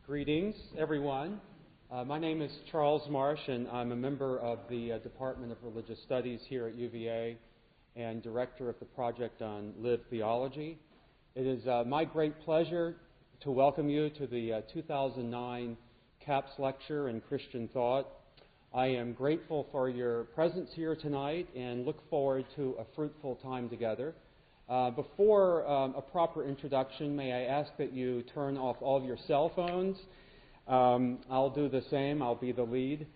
Greetings, everyone. My name is Charles Marsh, and I'm a member of the Department of Religious Studies here at UVA and director of the project on Live Theology. It is my great pleasure to welcome you to the 2009 CAPS Lecture in Christian Thought. I am grateful for your presence here tonight and look forward to a fruitful time together. Before a proper introduction, may I ask that you turn off all of your cell phones? I'll do the same. I'll be the lead.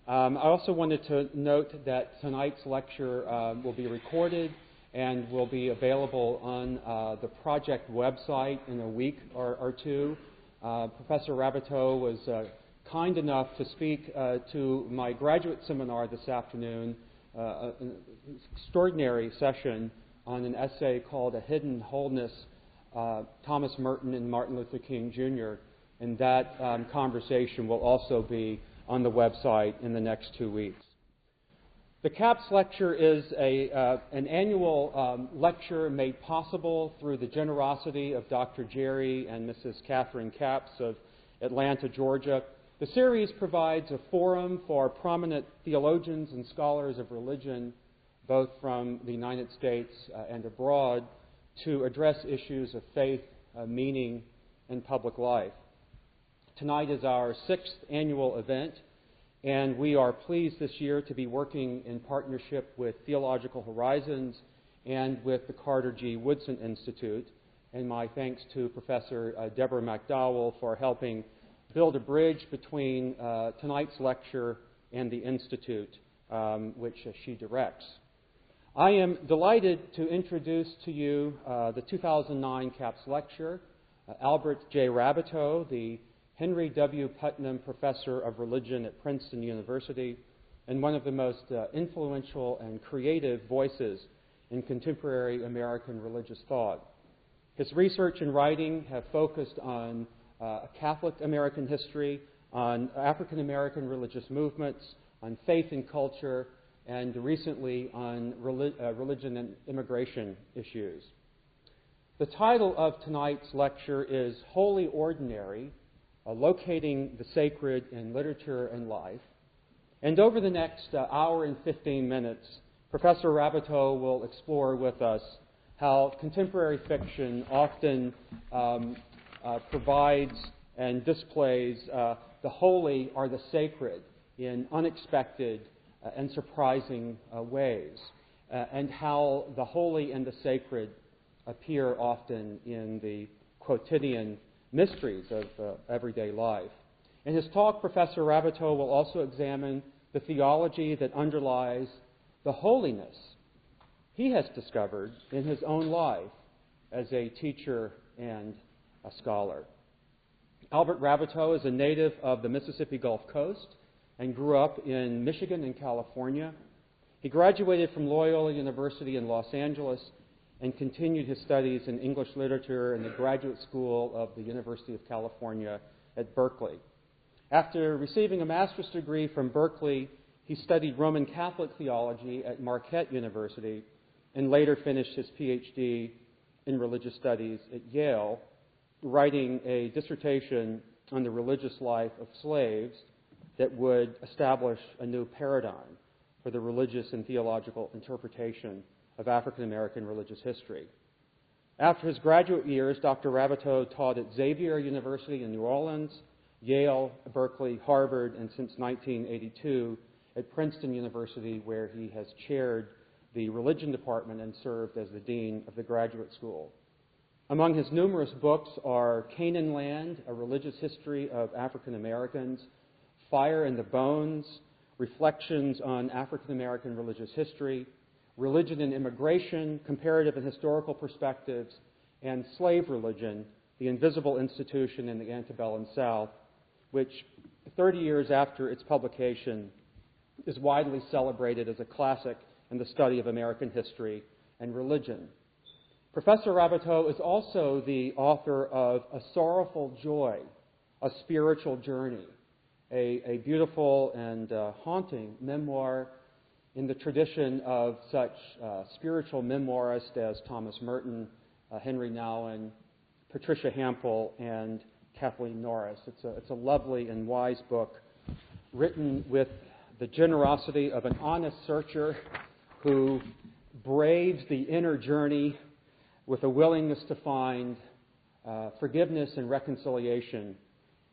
I also wanted to note that tonight's lecture will be recorded and will be available on the project website in a week or two. Professor Raboteau was kind enough to speak to my graduate seminar this afternoon, an extraordinary session on an essay called A Hidden Wholeness, Thomas Merton and Martin Luther King Jr., and that conversation will also be on the website in the next 2 weeks. The CAPS lecture is an annual lecture made possible through the generosity of Dr. Jerry and Mrs. Catherine Capps of Atlanta, Georgia. The series provides a forum for prominent theologians and scholars of religion, both from the United States and abroad, to address issues of faith, meaning, and public life. Tonight is our 6th annual event, and we are pleased this year to be working in partnership with Theological Horizons and with the Carter G. Woodson Institute. And my thanks to Professor Deborah McDowell for helping build a bridge between tonight's lecture and the Institute, which she directs. I am delighted to introduce to you the 2009 CAPS lecture, Albert J. Raboteau, the Henry W. Putnam Professor of Religion at Princeton University, and one of the most influential and creative voices in contemporary American religious thought. His research and writing have focused on Catholic American history, on African American religious movements, on faith and culture, and recently on religion and immigration issues. The title of tonight's lecture is Wholly Ordinary, Locating the Sacred in Literature and Life. And over the next hour and 15 minutes, Professor Raboteau will explore with us how contemporary fiction often provides and displays the holy or the sacred in unexpected and surprising ways, and how the holy and the sacred appear often in the quotidian mysteries of everyday life. In his talk, Professor Raboteau will also examine the theology that underlies the holiness he has discovered in his own life as a teacher and a scholar. Albert Raboteau is a native of the Mississippi Gulf Coast and grew up in Michigan and California. He graduated from Loyola University in Los Angeles and continued his studies in English literature in the Graduate School of the University of California at Berkeley. After receiving a master's degree from Berkeley, he studied Roman Catholic theology at Marquette University and later finished his PhD in religious studies at Yale, writing a dissertation on the religious life of slaves that would establish a new paradigm for the religious and theological interpretation of African American religious history. After his graduate years, Dr. Raboteau taught at Xavier University in New Orleans, Yale, Berkeley, Harvard, and since 1982 at Princeton University, where he has chaired the religion department and served as the dean of the graduate school. Among his numerous books are Canaan Land, A Religious History of African Americans, Fire in the Bones, Reflections on African American Religious History, Religion and Immigration, Comparative and Historical Perspectives, and Slave Religion, the Invisible Institution in the Antebellum South, which 30 years after its publication is widely celebrated as a classic in the study of American history and religion. Professor Raboteau is also the author of A Sorrowful Joy, A Spiritual Journey, a beautiful and haunting memoir in the tradition of such spiritual memoirists as Thomas Merton, Henry Nouwen, Patricia Hampel, and Kathleen Norris. It's a lovely and wise book written with the generosity of an honest searcher who braves the inner journey with a willingness to find forgiveness and reconciliation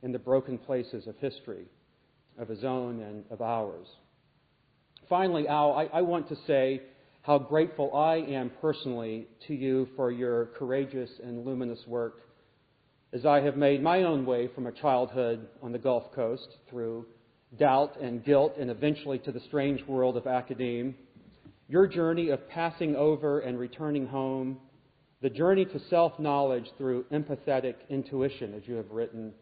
in the broken places of history, of his own and of ours. Finally, Al, I want to say how grateful I am personally to you for your courageous and luminous work as I have made my own way from a childhood on the Gulf Coast through doubt and guilt and eventually to the strange world of academe. Your journey of passing over and returning home, the journey to self-knowledge through empathetic intuition, as you have written,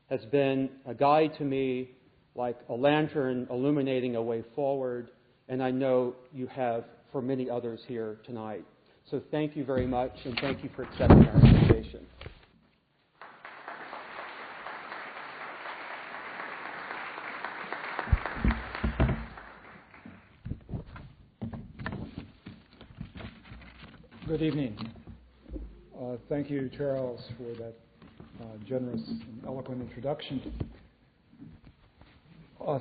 has been a guide to me like a lantern illuminating a way forward, and I know you have for many others here tonight. So thank you very much, and thank you for accepting our invitation. Good evening. Thank you, Charles, for that generous and eloquent introduction.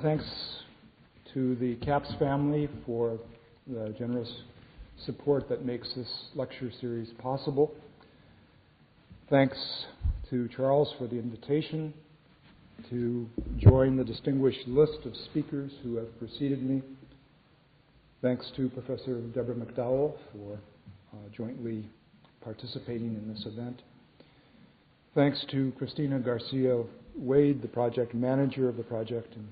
Thanks to the Capps family for the generous support that makes this lecture series possible. Thanks to Charles for the invitation to join the distinguished list of speakers who have preceded me. Thanks to Professor Deborah McDowell for jointly participating in this event. Thanks to Christina Garcia Wade, the project manager of the project in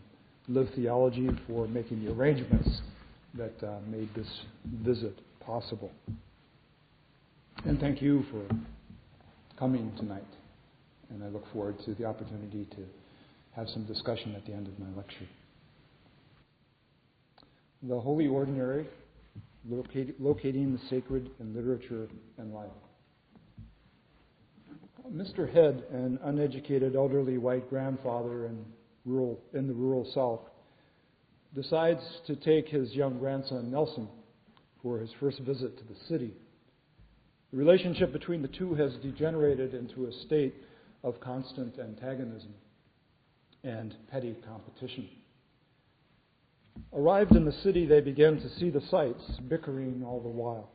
Live Theology, for making the arrangements that made this visit possible. And thank you for coming tonight. And I look forward to the opportunity to have some discussion at the end of my lecture. The Holy Ordinary, locating the sacred in literature and life. Mr. Head, an uneducated elderly white grandfather in the rural South, decides to take his young grandson Nelson for his first visit to the city. The relationship between the two has degenerated into a state of constant antagonism and petty competition. Arrived in the city, they begin to see the sights, bickering all the while,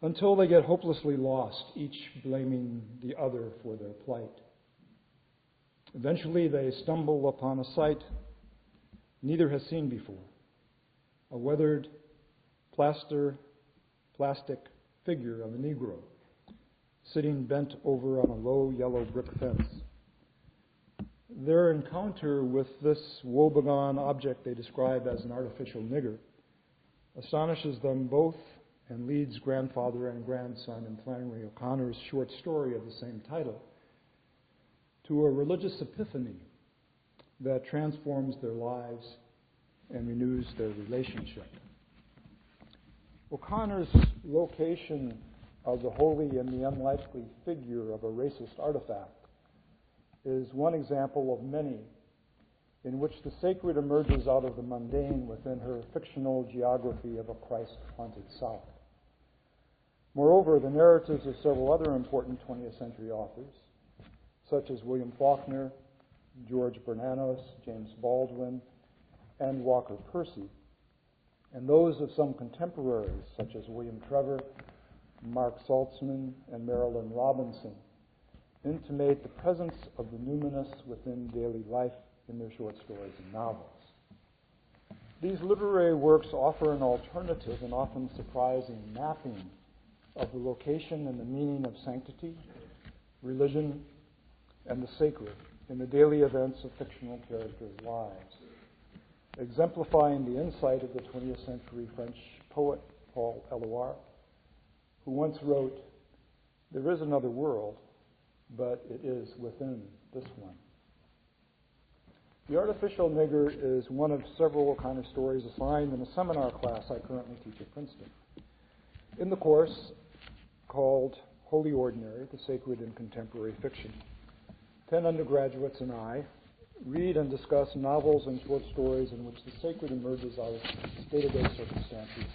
until they get hopelessly lost, each blaming the other for their plight. Eventually, they stumble upon a sight neither has seen before, a weathered plastic figure of a Negro sitting bent over on a low yellow brick fence. Their encounter with this woebegone object they describe as an artificial nigger astonishes them both and leads grandfather and grandson in Flannery O'Connor's short story of the same title to a religious epiphany that transforms their lives and renews their relationship. O'Connor's location of the holy and the unlikely figure of a racist artifact is one example of many in which the sacred emerges out of the mundane within her fictional geography of a Christ-haunted South. Moreover, the narratives of several other important 20th century authors, such as William Faulkner, George Bernanos, James Baldwin, and Walker Percy, and those of some contemporaries, such as William Trevor, Mark Saltzman, and Marilyn Robinson, intimate the presence of the numinous within daily life in their short stories and novels. These literary works offer an alternative and often surprising mapping of the location and the meaning of sanctity, religion, and the sacred in the daily events of fictional characters' lives, exemplifying the insight of the 20th century French poet Paul Eluard, who once wrote, "There is another world, but it is within this one." The Artificial Nigger is one of several O'Connor stories assigned in a seminar class I currently teach at Princeton. In the course called Holy Ordinary, the Sacred in Contemporary Fiction, 10 undergraduates and I read and discuss novels and short stories in which the sacred emerges out of day-to-day circumstances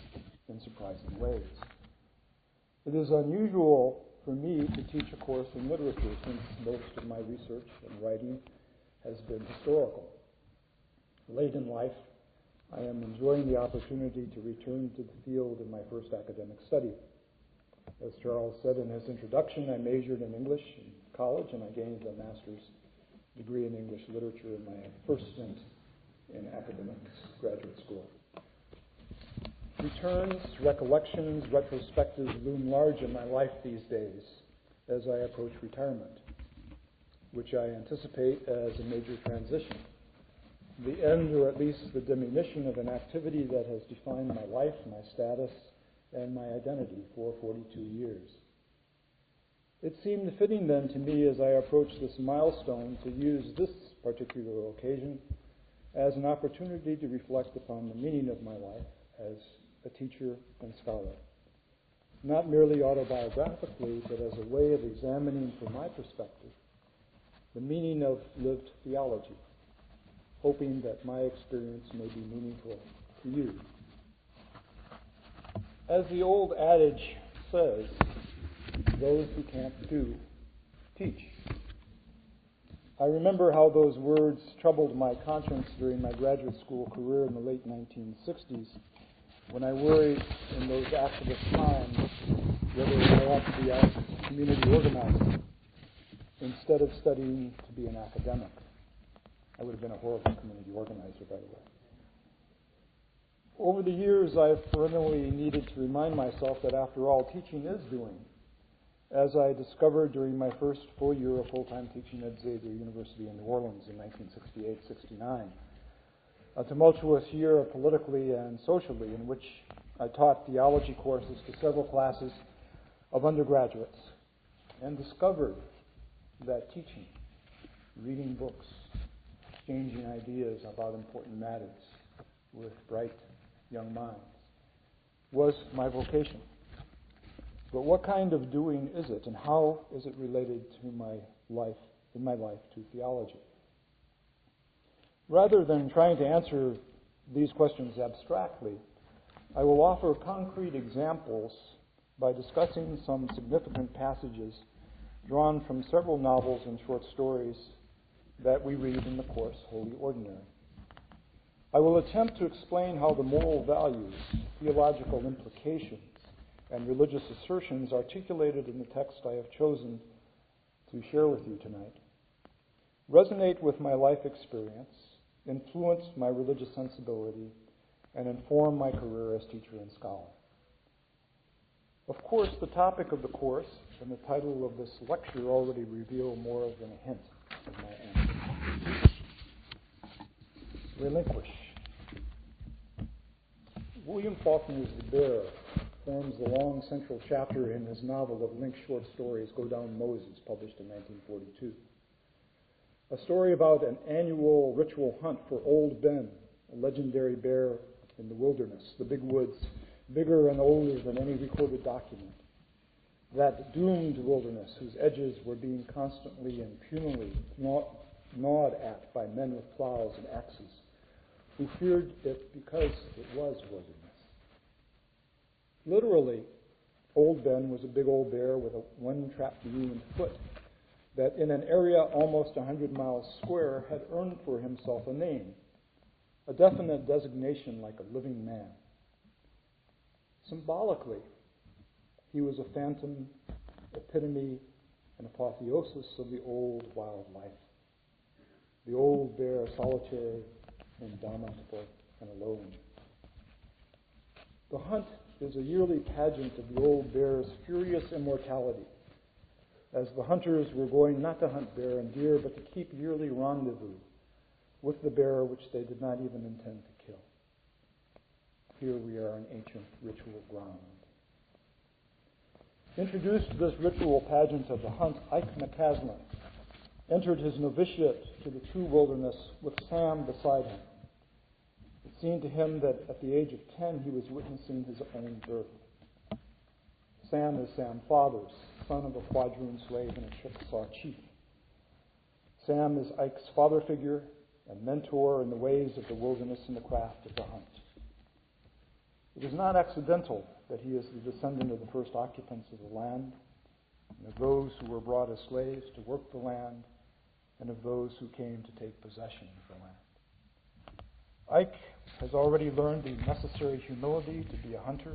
in surprising ways. It is unusual for me to teach a course in literature, since most of my research and writing has been historical. Late in life, I am enjoying the opportunity to return to the field in my first academic study. As Charles said in his introduction, I majored in English in college, and I gained a master's degree in English literature in my first stint in academics, graduate school. Returns, recollections, retrospectives loom large in my life these days as I approach retirement, which I anticipate as a major transition. The end, or at least the diminution, of an activity that has defined my life, my status, and my identity for 42 years. It seemed fitting then to me, as I approach this milestone, to use this particular occasion as an opportunity to reflect upon the meaning of my life as a teacher and scholar. Not merely autobiographically, but as a way of examining from my perspective the meaning of lived theology, hoping that my experience may be meaningful to you. As the old adage says, those who can't do, teach. I remember how those words troubled my conscience during my graduate school career in the late 1960s, when I worried in those activist times whether I ought to be a community organizer instead of studying to be an academic. I would have been a horrible community organizer, by the way. Over the years, I've perennially needed to remind myself that, after all, teaching is doing, as I discovered during my first full year of full-time teaching at Xavier University in New Orleans in 1968-69. A tumultuous year politically and socially, in which I taught theology courses to several classes of undergraduates, and discovered that teaching, reading books, exchanging ideas about important matters with bright young minds was my vocation. But what kind of doing is it, and how is it related to my life, to theology? Rather than trying to answer these questions abstractly, I will offer concrete examples by discussing some significant passages drawn from several novels and short stories that we read in the course Holy Ordinary. I will attempt to explain how the moral values, theological implications, and religious assertions articulated in the text I have chosen to share with you tonight resonate with my life experience, influence my religious sensibility, and inform my career as teacher and scholar. Of course, the topic of the course and the title of this lecture already reveal more than a hint of my answer. Relinquish. William Faulkner's The Bear forms the long central chapter in his novel of linked short stories, Go Down Moses, published in 1942. A story about an annual ritual hunt for Old Ben, a legendary bear in the wilderness, the big woods, bigger and older than any recorded document. That doomed wilderness whose edges were being constantly and punily gnawed at by men with plows and axes, who feared it because it was wilderness. Literally, Old Ben was a big old bear with a one-trapped ruined foot that in an area almost 100 miles square had earned for himself a name, a definite designation like a living man. Symbolically, he was a phantom, epitome, and apotheosis of the old wild life. The old bear, solitary, indomitable, and alone. The hunt is a yearly pageant of the old bear's furious immortality, as the hunters were going not to hunt bear and deer, but to keep yearly rendezvous with the bear which they did not even intend to kill. Here we are in ancient ritual ground. Introduced to this ritual pageant of the hunt, Ike McCaslin entered his novitiate to the true wilderness with Sam beside him. It seemed to him that at the age of 10 he was witnessing his own birth. Sam is Sam Fathers, son of a quadroon slave and a Chickasaw chief. Sam is Ike's father figure and mentor in the ways of the wilderness and the craft of the hunt. It is not accidental that he is the descendant of the first occupants of the land, and of those who were brought as slaves to work the land, and of those who came to take possession of the land. Ike has already learned the necessary humility to be a hunter,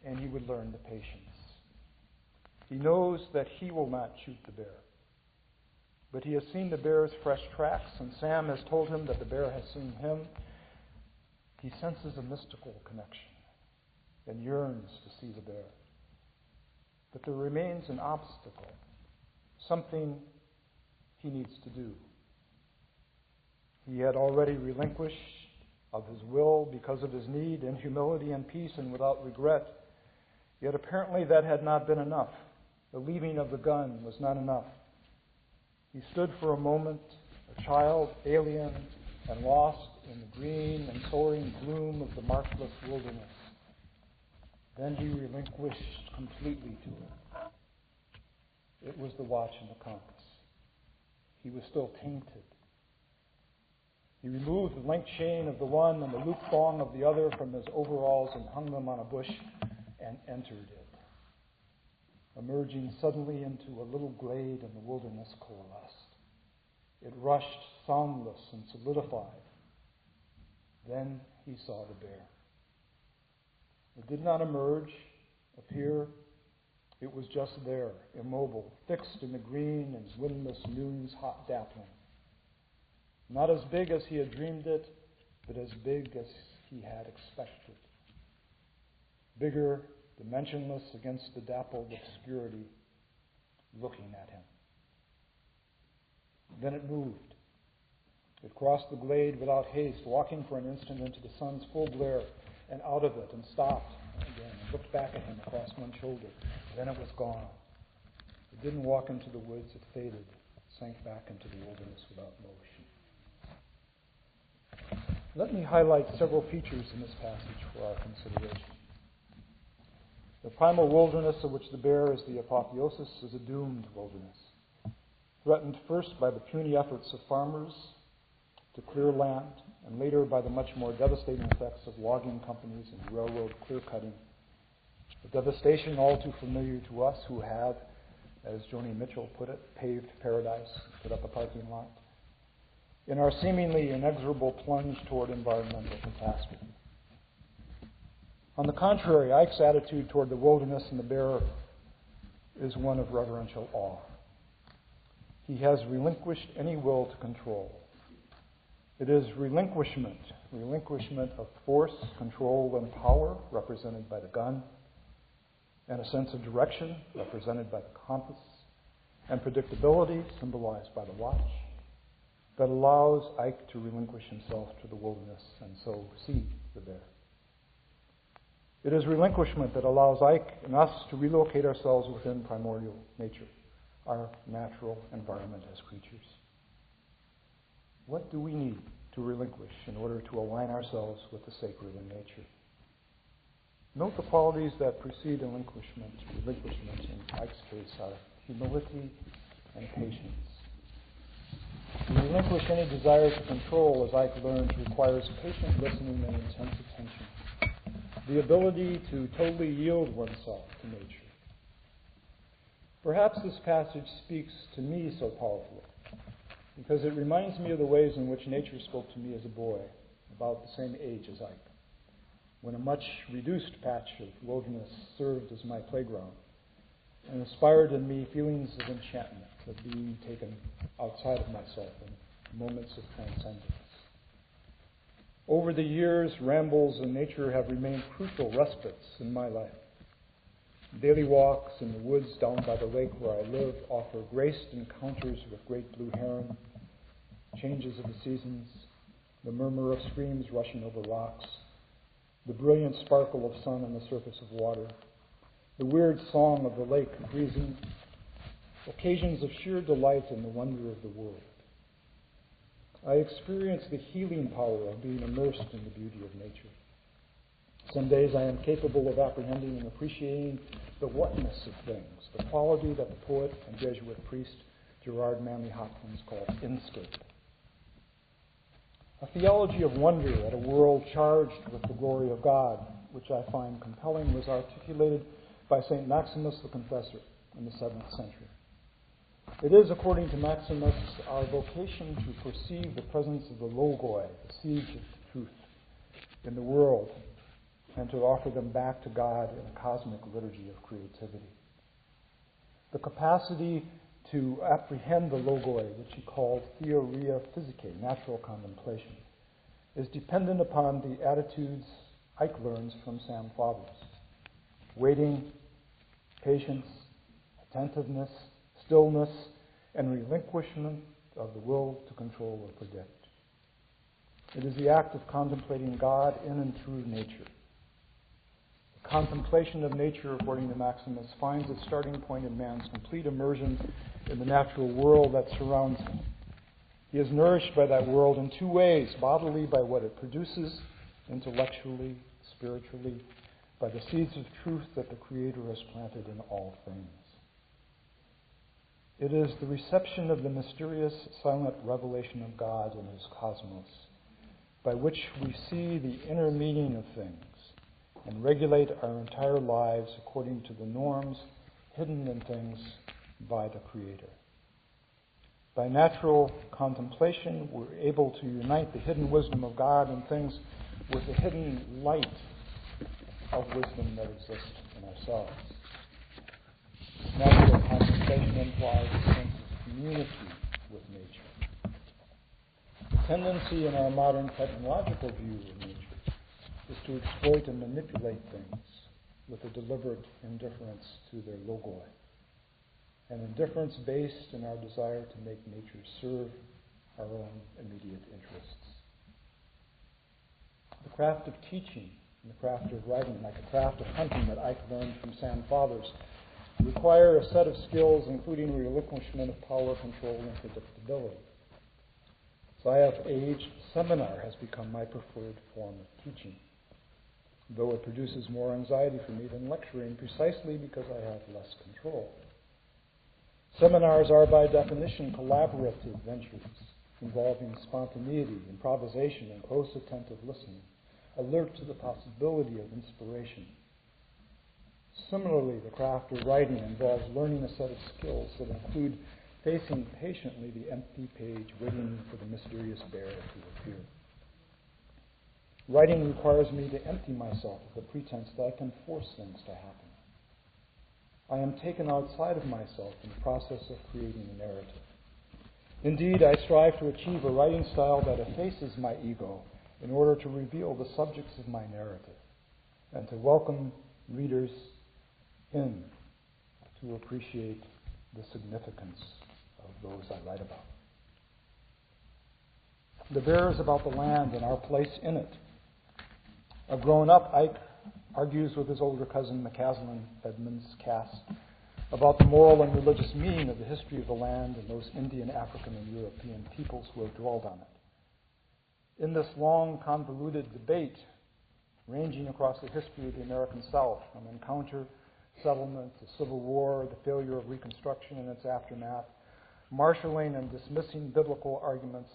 and he would learn the patience. He knows that he will not shoot the bear, but he has seen the bear's fresh tracks, and Sam has told him that the bear has seen him. He senses a mystical connection and yearns to see the bear. But there remains an obstacle, something he needs to do. He had already relinquished of his will because of his need in humility and peace and without regret. Yet apparently that had not been enough. The leaving of the gun was not enough. He stood for a moment, a child, alien, and lost in the green and soaring gloom of the markless wilderness. Then he relinquished completely to it. It was the watch and the compass. He was still tainted. He removed the link chain of the one and the loop thong of the other from his overalls and hung them on a bush and entered it. Emerging suddenly into a little glade in the wilderness coalesced. It rushed soundless and solidified. Then he saw the bear. It did not emerge, appear. It was just there, immobile, fixed in the green and windless noon's hot dappling. Not as big as he had dreamed it, but as big as he had expected. Bigger, dimensionless against the dappled obscurity, looking at him. Then it moved. It crossed the glade without haste, walking for an instant into the sun's full glare, and out of it, and stopped again, and looked back at him across one shoulder. Then it was gone. It didn't walk into the woods, it faded, sank back into the wilderness without motion. Let me highlight several features in this passage for our consideration. The primal wilderness of which the bear is the apotheosis is a doomed wilderness, threatened first by the puny efforts of farmers to clear land, and later by the much more devastating effects of logging companies and railroad clear-cutting. A devastation all too familiar to us who have, as Joni Mitchell put it, paved paradise, put up a parking lot, in our seemingly inexorable plunge toward environmental catastrophe. On the contrary, Ike's attitude toward the wilderness and the bear is one of reverential awe. He has relinquished any will to control. It is relinquishment of force, control, and power, represented by the gun, and a sense of direction, represented by the compass, and predictability, symbolized by the watch, that allows Ike to relinquish himself to the wilderness and so see the bear. It is relinquishment that allows Ike and us to relocate ourselves within primordial nature, our natural environment as creatures. What do we need to relinquish in order to align ourselves with the sacred in nature? Note the qualities that precede relinquishment. Relinquishment in Ike's case are humility and patience. To relinquish any desire to control, as Ike learns, requires patient listening and intense attention. The ability to totally yield oneself to nature. Perhaps this passage speaks to me so powerfully because it reminds me of the ways in which nature spoke to me as a boy, about the same age as Ike, when a much reduced patch of wilderness served as my playground and inspired in me feelings of enchantment, of being taken outside of myself in moments of transcendence. Over the years, rambles in nature have remained crucial respites in my life. Daily walks in the woods down by the lake where I live offer graced encounters with great blue heron, changes of the seasons, the murmur of streams rushing over rocks, the brilliant sparkle of sun on the surface of water, the weird song of the lake freezing, occasions of sheer delight in the wonder of the world. I experience the healing power of being immersed in the beauty of nature. Some days I am capable of apprehending and appreciating the whatness of things, the quality that the poet and Jesuit priest Gerard Manley Hopkins called inscape. A theology of wonder at a world charged with the glory of God, which I find compelling, was articulated by St. Maximus the Confessor, in the 7th century. It is, according to Maximus, our vocation to perceive the presence of the logoi, the seeds of truth, in the world, and to offer them back to God in a cosmic liturgy of creativity. The capacity to apprehend the logoi, which he called theoria physicae, natural contemplation, is dependent upon the attitudes Ike learns from Sam Fathers: waiting, patience, attentiveness, stillness, and relinquishment of the will to control or predict. It is the act of contemplating God in and through nature. The contemplation of nature, according to Maximus, finds its starting point in man's complete immersion in the natural world that surrounds him. He is nourished by that world in two ways: bodily, by what it produces, intellectually, spiritually, by the seeds of truth that the Creator has planted in all things. It is the reception of the mysterious, silent revelation of God in His cosmos, by which we see the inner meaning of things and regulate our entire lives according to the norms hidden in things by the Creator. By natural contemplation, we're able to unite the hidden wisdom of God in things with the hidden light of wisdom that exists in ourselves. Natural contemplation implies a sense of community with nature. The tendency in our modern technological view of nature is to exploit and manipulate things with a deliberate indifference to their logoi, an indifference based in our desire to make nature serve our own immediate interests. The craft of teaching and the craft of writing, like the craft of hunting that Ike learned from Sam Fathers, require a set of skills including relinquishment of power, control, and predictability. As I have aged, seminar has become my preferred form of teaching, though it produces more anxiety for me than lecturing, precisely because I have less control. Seminars are, by definition, collaborative ventures involving spontaneity, improvisation, and close attentive listening, alert to the possibility of inspiration. Similarly, the craft of writing involves learning a set of skills that include facing patiently the empty page, waiting for the mysterious bear to appear. Writing requires me to empty myself of the pretense that I can force things to happen. I am taken outside of myself in the process of creating a narrative. Indeed, I strive to achieve a writing style that effaces my ego in order to reveal the subjects of my narrative and to welcome readers in to appreciate the significance of those I write about. The bear is about the land and our place in it. Grown up, Ike argues with his older cousin, McCaslin Edmonds Cass, about the moral and religious meaning of the history of the land and those Indian, African, and European peoples who have dwelled on it. In this long, convoluted debate, ranging across the history of the American South, from encounter, settlement, to civil war, the failure of Reconstruction and its aftermath, marshaling and dismissing biblical arguments,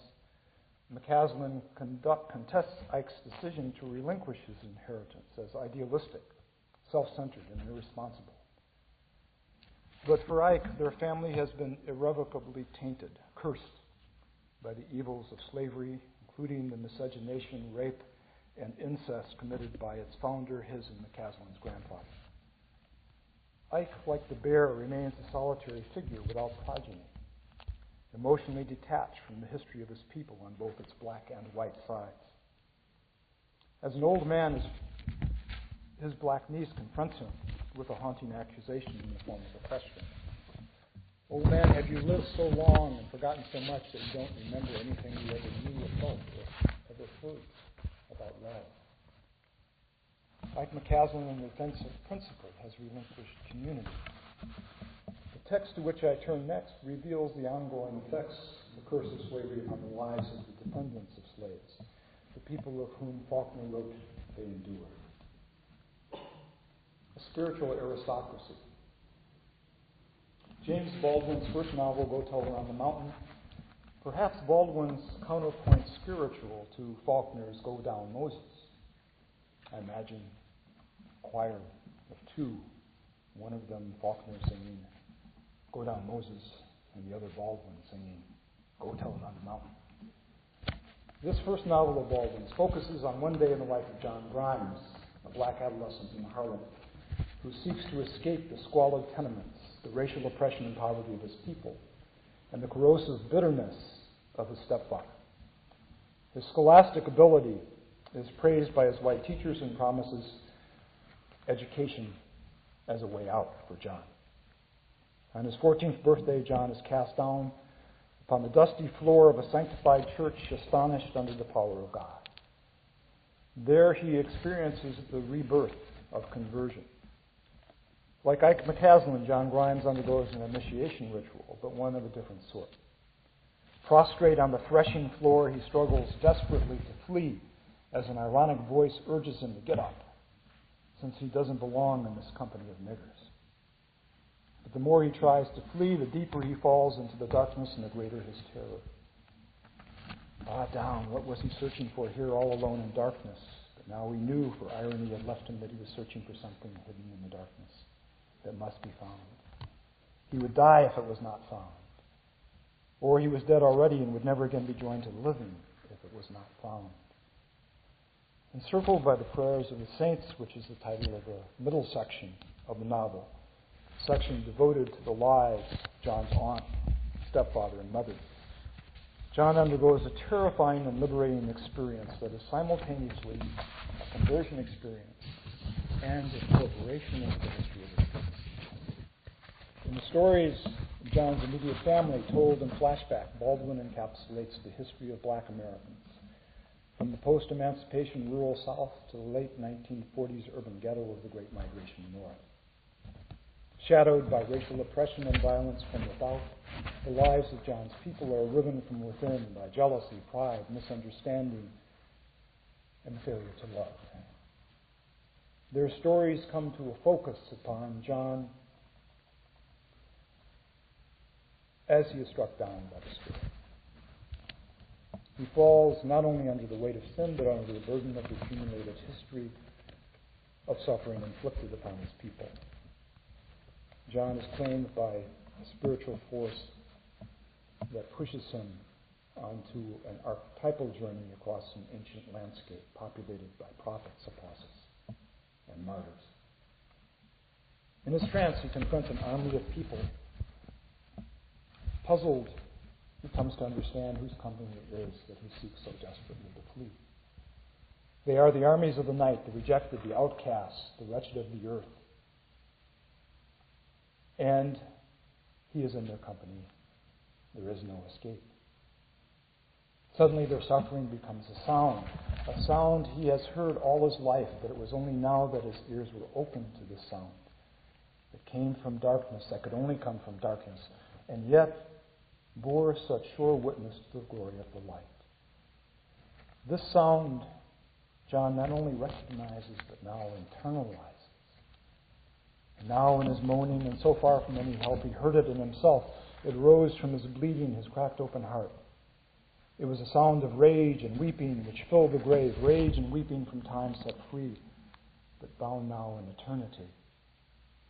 McCaslin contests Ike's decision to relinquish his inheritance as idealistic, self-centered, and irresponsible. But for Ike, their family has been irrevocably tainted, cursed by the evils of slavery, including the miscegenation, rape, and incest committed by its founder, his and McCaslin's grandfather. Ike, like the bear, remains a solitary figure without progeny, emotionally detached from the history of his people on both its black and white sides. As an old man, his black niece confronts him with a haunting accusation in the form of a question. Old man, have you lived so long and forgotten so much that you don't remember anything you ever knew or felt or ever heard about love? Like McCaslin, in defense of principle, has relinquished community. The text to which I turn next reveals the ongoing effects of the curse of slavery on the lives of the descendants of slaves, the people of whom Faulkner wrote they endured. A spiritual aristocracy. James Baldwin's first novel, Go Tell Her on the Mountain, perhaps Baldwin's counterpoint spiritual to Faulkner's Go Down Moses. I imagine a choir of two, one of them Faulkner singing, go down Moses and the other Baldwin singing, "Go Tell It on the Mountain." This first novel of Baldwin's focuses on one day in the life of John Grimes, a black adolescent in Harlem, who seeks to escape the squalid tenements, the racial oppression and poverty of his people, and the corrosive bitterness of his stepfather. His scholastic ability is praised by his white teachers and promises education as a way out for John. On his 14th birthday, John is cast down upon the dusty floor of a sanctified church, astonished under the power of God. There he experiences the rebirth of conversion. Like Ike McCaslin, John Grimes undergoes an initiation ritual, but one of a different sort. Prostrate on the threshing floor, he struggles desperately to flee as an ironic voice urges him to get up, since he doesn't belong in this company of niggers. But the more he tries to flee, the deeper he falls into the darkness and the greater his terror. Ah, down, what was he searching for here all alone in darkness? But now he knew, for irony had left him, that he was searching for something hidden in the darkness that must be found. He would die if it was not found. Or he was dead already and would never again be joined to the living if it was not found. Encircled by the prayers of the saints, which is the title of the middle section of the novel, section devoted to the lives of John's aunt, stepfather, and mother, John undergoes a terrifying and liberating experience that is simultaneously a conversion experience and incorporation into the history of his people. In the stories of John's immediate family told in flashback, Baldwin encapsulates the history of black Americans, from the post-emancipation rural South to the late 1940s urban ghetto of the Great Migration North. Shadowed by racial oppression and violence from without, the lives of John's people are riven from within by jealousy, pride, misunderstanding, and failure to love. Their stories come to a focus upon John as he is struck down by the Spirit. He falls not only under the weight of sin, but under the burden of the accumulated history of suffering inflicted upon his people. John is claimed by a spiritual force that pushes him onto an archetypal journey across an ancient landscape populated by prophets, apostles, and martyrs. In his trance, he confronts an army of people. Puzzled, he comes to understand whose company it is that he seeks so desperately to flee. They are the armies of the night, the rejected, the outcasts, the wretched of the earth. And he is in their company. There is no escape. Suddenly their suffering becomes a sound he has heard all his life, but it was only now that his ears were open to this sound. It came from darkness, that could only come from darkness, and yet bore such sure witness to the glory of the light. This sound John not only recognizes, but now internalizes. And now in his moaning, and so far from any help, he heard it in himself. It rose from his bleeding, his cracked open heart. It was a sound of rage and weeping which filled the grave, rage and weeping from time set free, but bound now in eternity.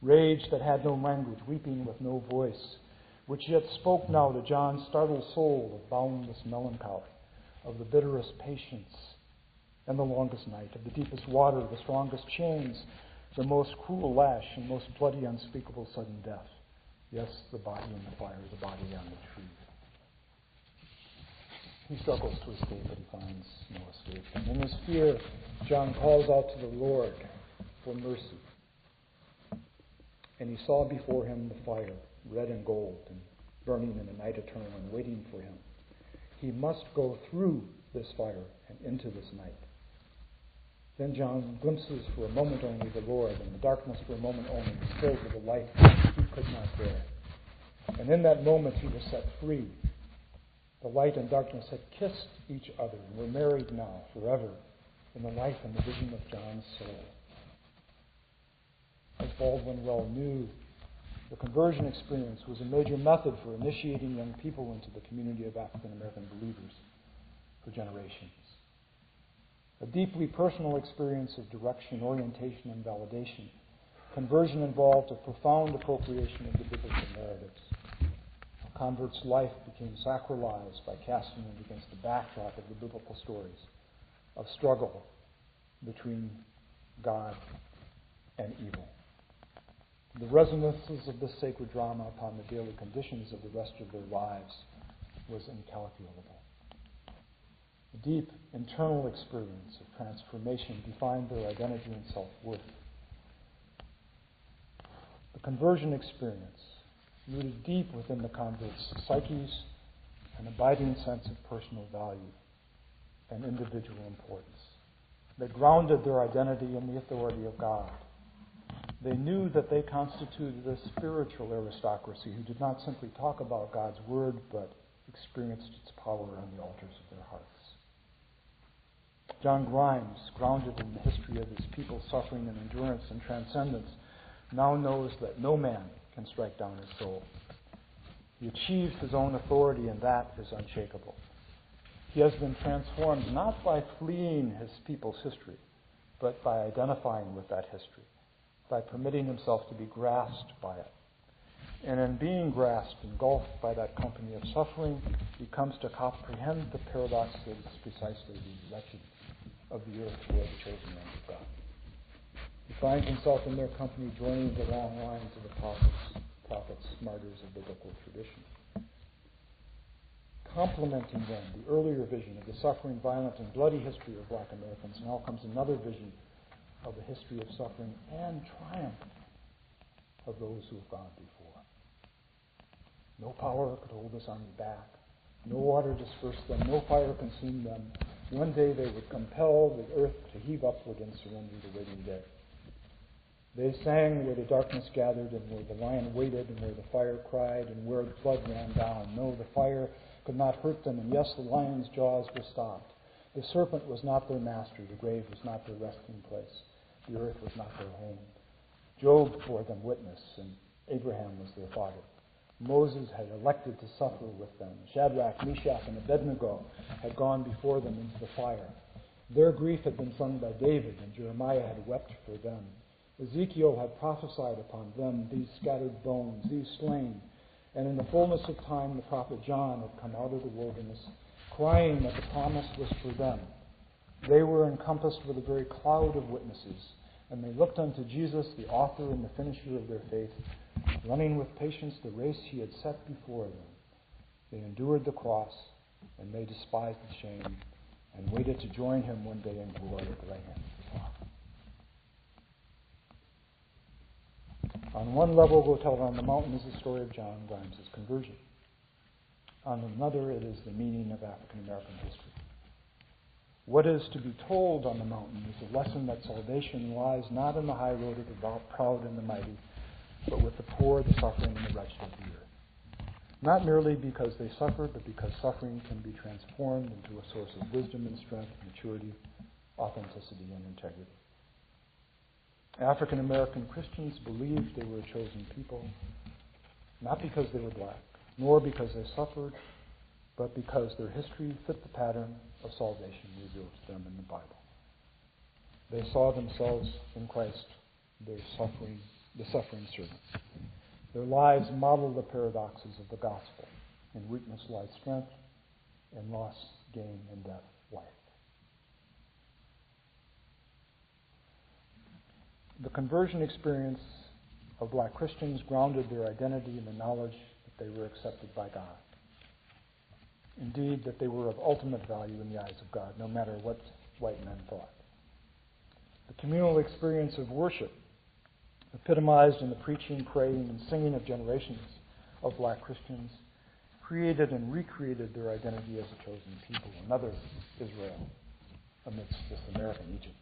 Rage that had no language, weeping with no voice, which yet spoke now to John's startled soul of boundless melancholy, of the bitterest patience and the longest night, of the deepest water, the strongest chains, the most cruel lash, and most bloody, unspeakable sudden death. Yes, the body in the fire, the body on the tree. He struggles to escape, but he finds no escape. And in his fear, John calls out to the Lord for mercy. And he saw before him the fire, red and gold, and burning in a night eternal, and waiting for him. He must go through this fire and into this night. Then John glimpses for a moment only the Lord, and the darkness for a moment only is filled with a light he could not bear. And in that moment he was set free. The light and darkness had kissed each other and were married now forever in the life and the vision of John's soul. As Baldwin well knew, the conversion experience was a major method for initiating young people into the community of African American believers for generations. A deeply personal experience of direction, orientation, and validation. Conversion involved a profound appropriation of the biblical narratives. convert's life became sacralized by casting it against the backdrop of the biblical stories of struggle between God and evil. The resonances of this sacred drama upon the daily conditions of the rest of their lives was incalculable. A deep internal experience of transformation defined their identity and self-worth. The conversion experience, rooted deep within the convert's psyches, an abiding sense of personal value and individual importance. They grounded their identity in the authority of God. They knew that they constituted a spiritual aristocracy who did not simply talk about God's word, but experienced its power on the altars of their hearts. John Grimes, grounded in the history of his people's suffering and endurance and transcendence, now knows that no man can strike down his soul. He achieves his own authority, and that is unshakable. He has been transformed not by fleeing his people's history, but by identifying with that history, by permitting himself to be grasped by it. And in being grasped, engulfed by that company of suffering, he comes to comprehend the paradox that is precisely the wretched of the earth who are the chosen ones of God. He finds himself in their company joining the long lines of the prophets, martyrs of biblical tradition. Complementing then the earlier vision of the suffering, violent, and bloody history of Black Americans, now comes another vision of the history of suffering and triumph of those who have gone before. No power could hold this army back. No water dispersed them. No fire consumed them. One day they would compel the earth to heave upward and surrender the waiting day. They sang where the darkness gathered and where the lion waited and where the fire cried and where the blood ran down. No, the fire could not hurt them, and yes, the lion's jaws were stopped. The serpent was not their master. The grave was not their resting place. The earth was not their home. Job bore them witness, and Abraham was their father. Moses had elected to suffer with them. Shadrach, Meshach, and Abednego had gone before them into the fire. Their grief had been sung by David, and Jeremiah had wept for them. Ezekiel had prophesied upon them, these scattered bones, these slain. And in the fullness of time, the prophet John had come out of the wilderness, crying that the promise was for them. They were encompassed with a very cloud of witnesses, and they looked unto Jesus, the author and the finisher of their faith, running with patience the race he had set before them. They endured the cross, and they despised the shame, and waited to join him one day in glory at the right hand of the Father. On one level, Hotel on the Mountain is the story of John Grimes' conversion. On another, it is the meaning of African American history. What is to be told on the mountain is a lesson that salvation lies not in the high road of the proud and the mighty, but with the poor, the suffering, and the wretched of the earth. Not merely because they suffered, but because suffering can be transformed into a source of wisdom and strength, maturity, authenticity, and integrity. African American Christians believed they were a chosen people, not because they were black, nor because they suffered, but because their history fit the pattern of salvation revealed to them in the Bible. They saw themselves in Christ, the suffering servant. Their lives model the paradoxes of the gospel. In weakness lies strength, in loss, gain, and death, life. The conversion experience of black Christians grounded their identity in the knowledge that they were accepted by God. Indeed, that they were of ultimate value in the eyes of God, no matter what white men thought. The communal experience of worship, epitomized in the preaching, praying, and singing of generations of black Christians, created and recreated their identity as a chosen people, another Israel amidst this American Egypt.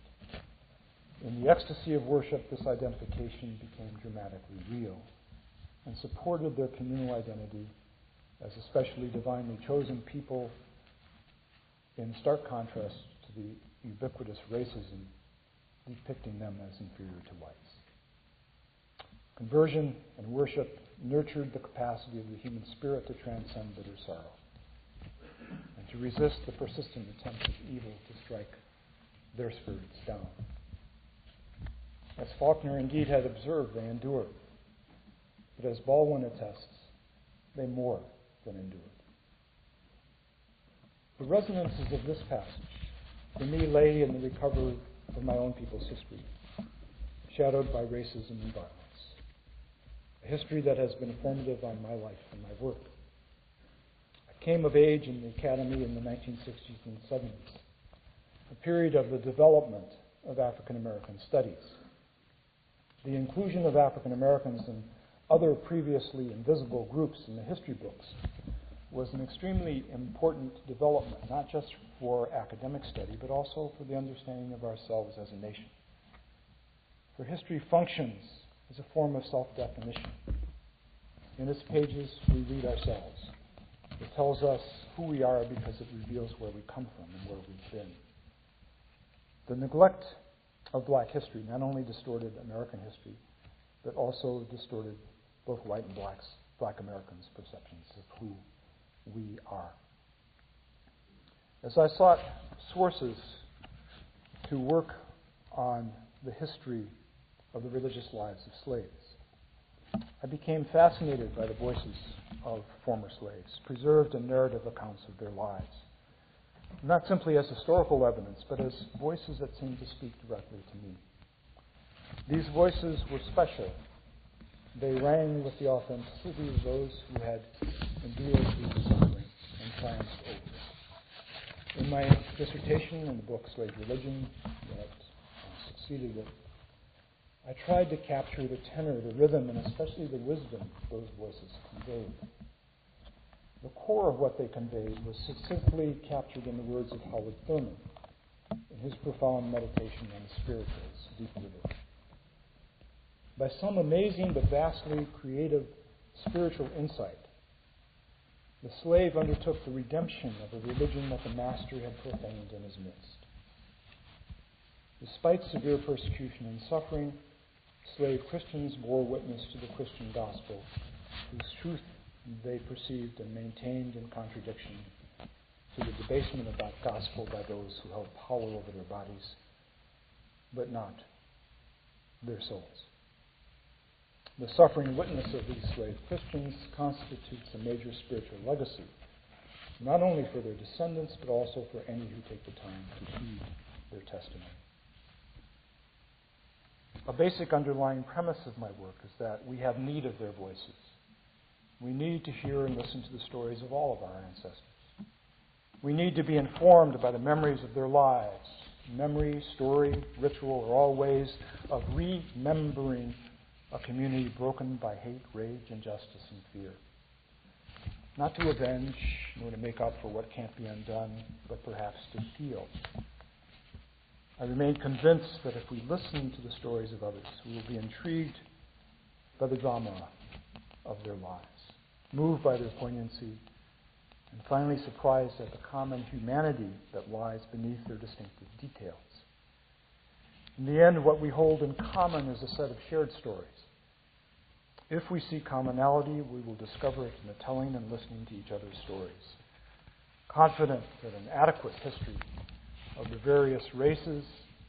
In the ecstasy of worship, this identification became dramatically real and supported their communal identity as a specially divinely chosen people, in stark contrast to the ubiquitous racism depicting them as inferior to whites. Conversion and worship nurtured the capacity of the human spirit to transcend bitter sorrow and to resist the persistent attempts of evil to strike their spirits down. As Faulkner indeed had observed, they endured. But as Baldwin attests, they moored. than endured. The resonances of this passage, for me, lay in the recovery of my own people's history, shadowed by racism and violence. A history that has been formative on my life and my work. I came of age in the academy in the 1960s and 70s, a period of the development of African American studies. The inclusion of African Americans and other previously invisible groups in the history books was an extremely important development, not just for academic study, but also for the understanding of ourselves as a nation. For history functions as a form of self-definition. In its pages, we read ourselves. It tells us who we are because it reveals where we come from and where we've been. The neglect of black history not only distorted American history, but also distorted both white and black Americans' perceptions of who we are. As I sought sources to work on the history of the religious lives of slaves, I became fascinated by the voices of former slaves, preserved in narrative accounts of their lives, not simply as historical evidence, but as voices that seemed to speak directly to me. These voices were special. They rang with the authenticity of those who had endured the suffering and triumphed over it. In my dissertation in the book Slave Religion that succeeded it, I tried to capture the tenor, the rhythm, and especially the wisdom those voices conveyed. The core of what they conveyed was succinctly captured in the words of Howard Thurman in his profound meditation on the spirituals, deep living. By some amazing but vastly creative spiritual insight, the slave undertook the redemption of a religion that the master had profaned in his midst. Despite severe persecution and suffering, slave Christians bore witness to the Christian gospel, whose truth they perceived and maintained in contradiction to the debasement of that gospel by those who held power over their bodies, but not their souls. The suffering witness of these slave Christians constitutes a major spiritual legacy, not only for their descendants, but also for any who take the time to heed their testimony. A basic underlying premise of my work is that we have need of their voices. We need to hear and listen to the stories of all of our ancestors. We need to be informed by the memories of their lives. Memory, story, ritual are all ways of remembering a community broken by hate, rage, injustice, and fear. Not to avenge, nor to make up for what can't be undone, but perhaps to heal. I remain convinced that if we listen to the stories of others, we will be intrigued by the drama of their lives, moved by their poignancy, and finally surprised at the common humanity that lies beneath their distinctive details. In the end, what we hold in common is a set of shared stories. If we see commonality, we will discover it in the telling and listening to each other's stories, confident that an adequate history of the various races,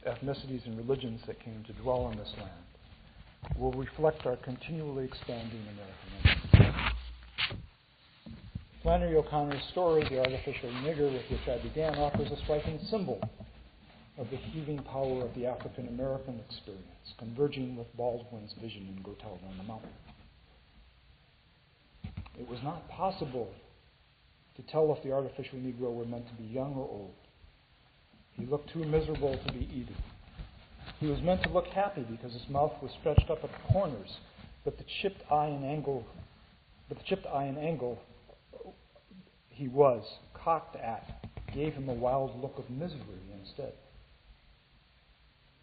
ethnicities, and religions that came to dwell on this land will reflect our continually expanding American identity. Flannery O'Connor's story, The Artificial Nigger, with which I began, offers a striking symbol of the heaving power of the African American experience, converging with Baldwin's vision in Go Tell It on the Mountain. It was not possible to tell if the artificial Negro were meant to be young or old. He looked too miserable to be eating. He was meant to look happy because his mouth was stretched up at the corners, but the chipped eye and angle he was cocked at gave him a wild look of misery instead.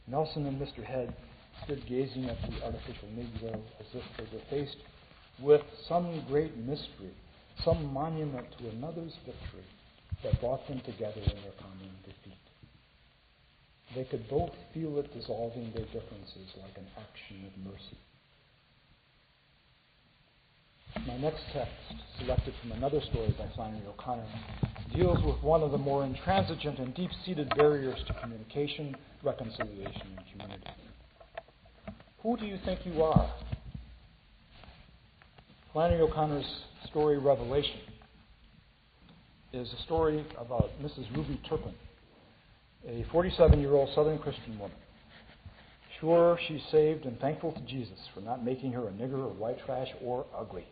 Nelson and Mr. Head stood gazing at the artificial Negro as if they were faced with some great mystery, some monument to another's victory that brought them together in their common defeat. They could both feel it dissolving their differences like an action of mercy. My next text, selected from another story by Flannery O'Connor, deals with one of the more intransigent and deep-seated barriers to communication, reconciliation, and community. Who do you think you are? Flannery O'Connor's story, Revelation, is a story about Mrs. Ruby Turpin, a 47-year-old Southern Christian woman. Sure, she's saved and thankful to Jesus for not making her a nigger or white trash or ugly.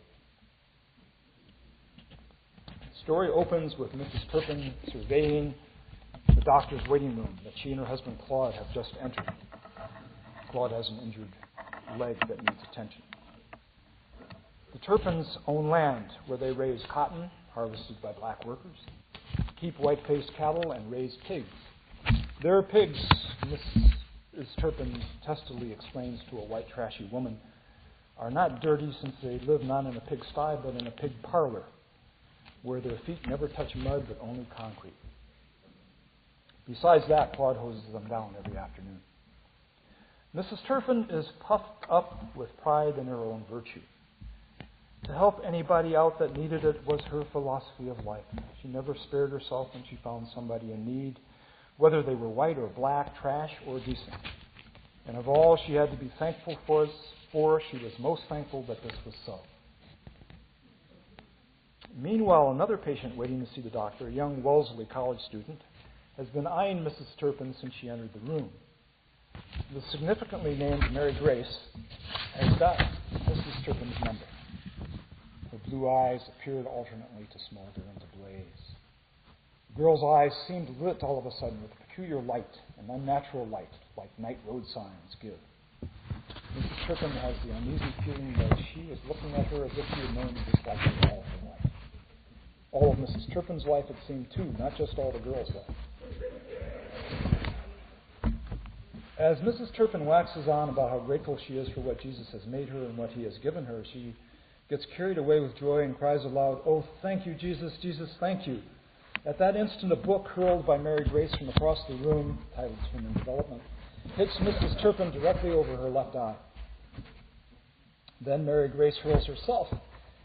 The story opens with Mrs. Turpin surveying the doctor's waiting room that she and her husband Claude have just entered. Claude has an injured leg that needs attention. The Turpins own land where they raise cotton, harvested by black workers, keep white-faced cattle, and raise pigs. Their pigs, Mrs. Turpin testily explains to a white trashy woman, are not dirty since they live not in a pigsty but in a pig parlor, where their feet never touch mud but only concrete. Besides that, Claude hoses them down every afternoon. Mrs. Turpin is puffed up with pride in her own virtue. To help anybody out that needed it was her philosophy of life. She never spared herself when she found somebody in need, whether they were white or black, trash or decent. And of all she had to be thankful for, she was most thankful that this was so. Meanwhile, another patient waiting to see the doctor, a young Wellesley college student, has been eyeing Mrs. Turpin since she entered the room. The significantly named Mary Grace has got Mrs. Turpin's number. Her blue eyes appeared alternately to smolder and to blaze. The girl's eyes seemed lit all of a sudden with a peculiar light, an unnatural light, like night road signs give. Mrs. Turpin has the uneasy feeling that she is looking at her as if she had known this light all her life. All of Mrs. Turpin's life, it seemed, too, not just all the girls' life. As Mrs. Turpin waxes on about how grateful she is for what Jesus has made her and what he has given her, she gets carried away with joy and cries aloud, "Oh, thank you, Jesus, Jesus, thank you." At that instant, a book hurled by Mary Grace from across the room, titled Human Development, hits Mrs. Turpin directly over her left eye. Then Mary Grace hurls herself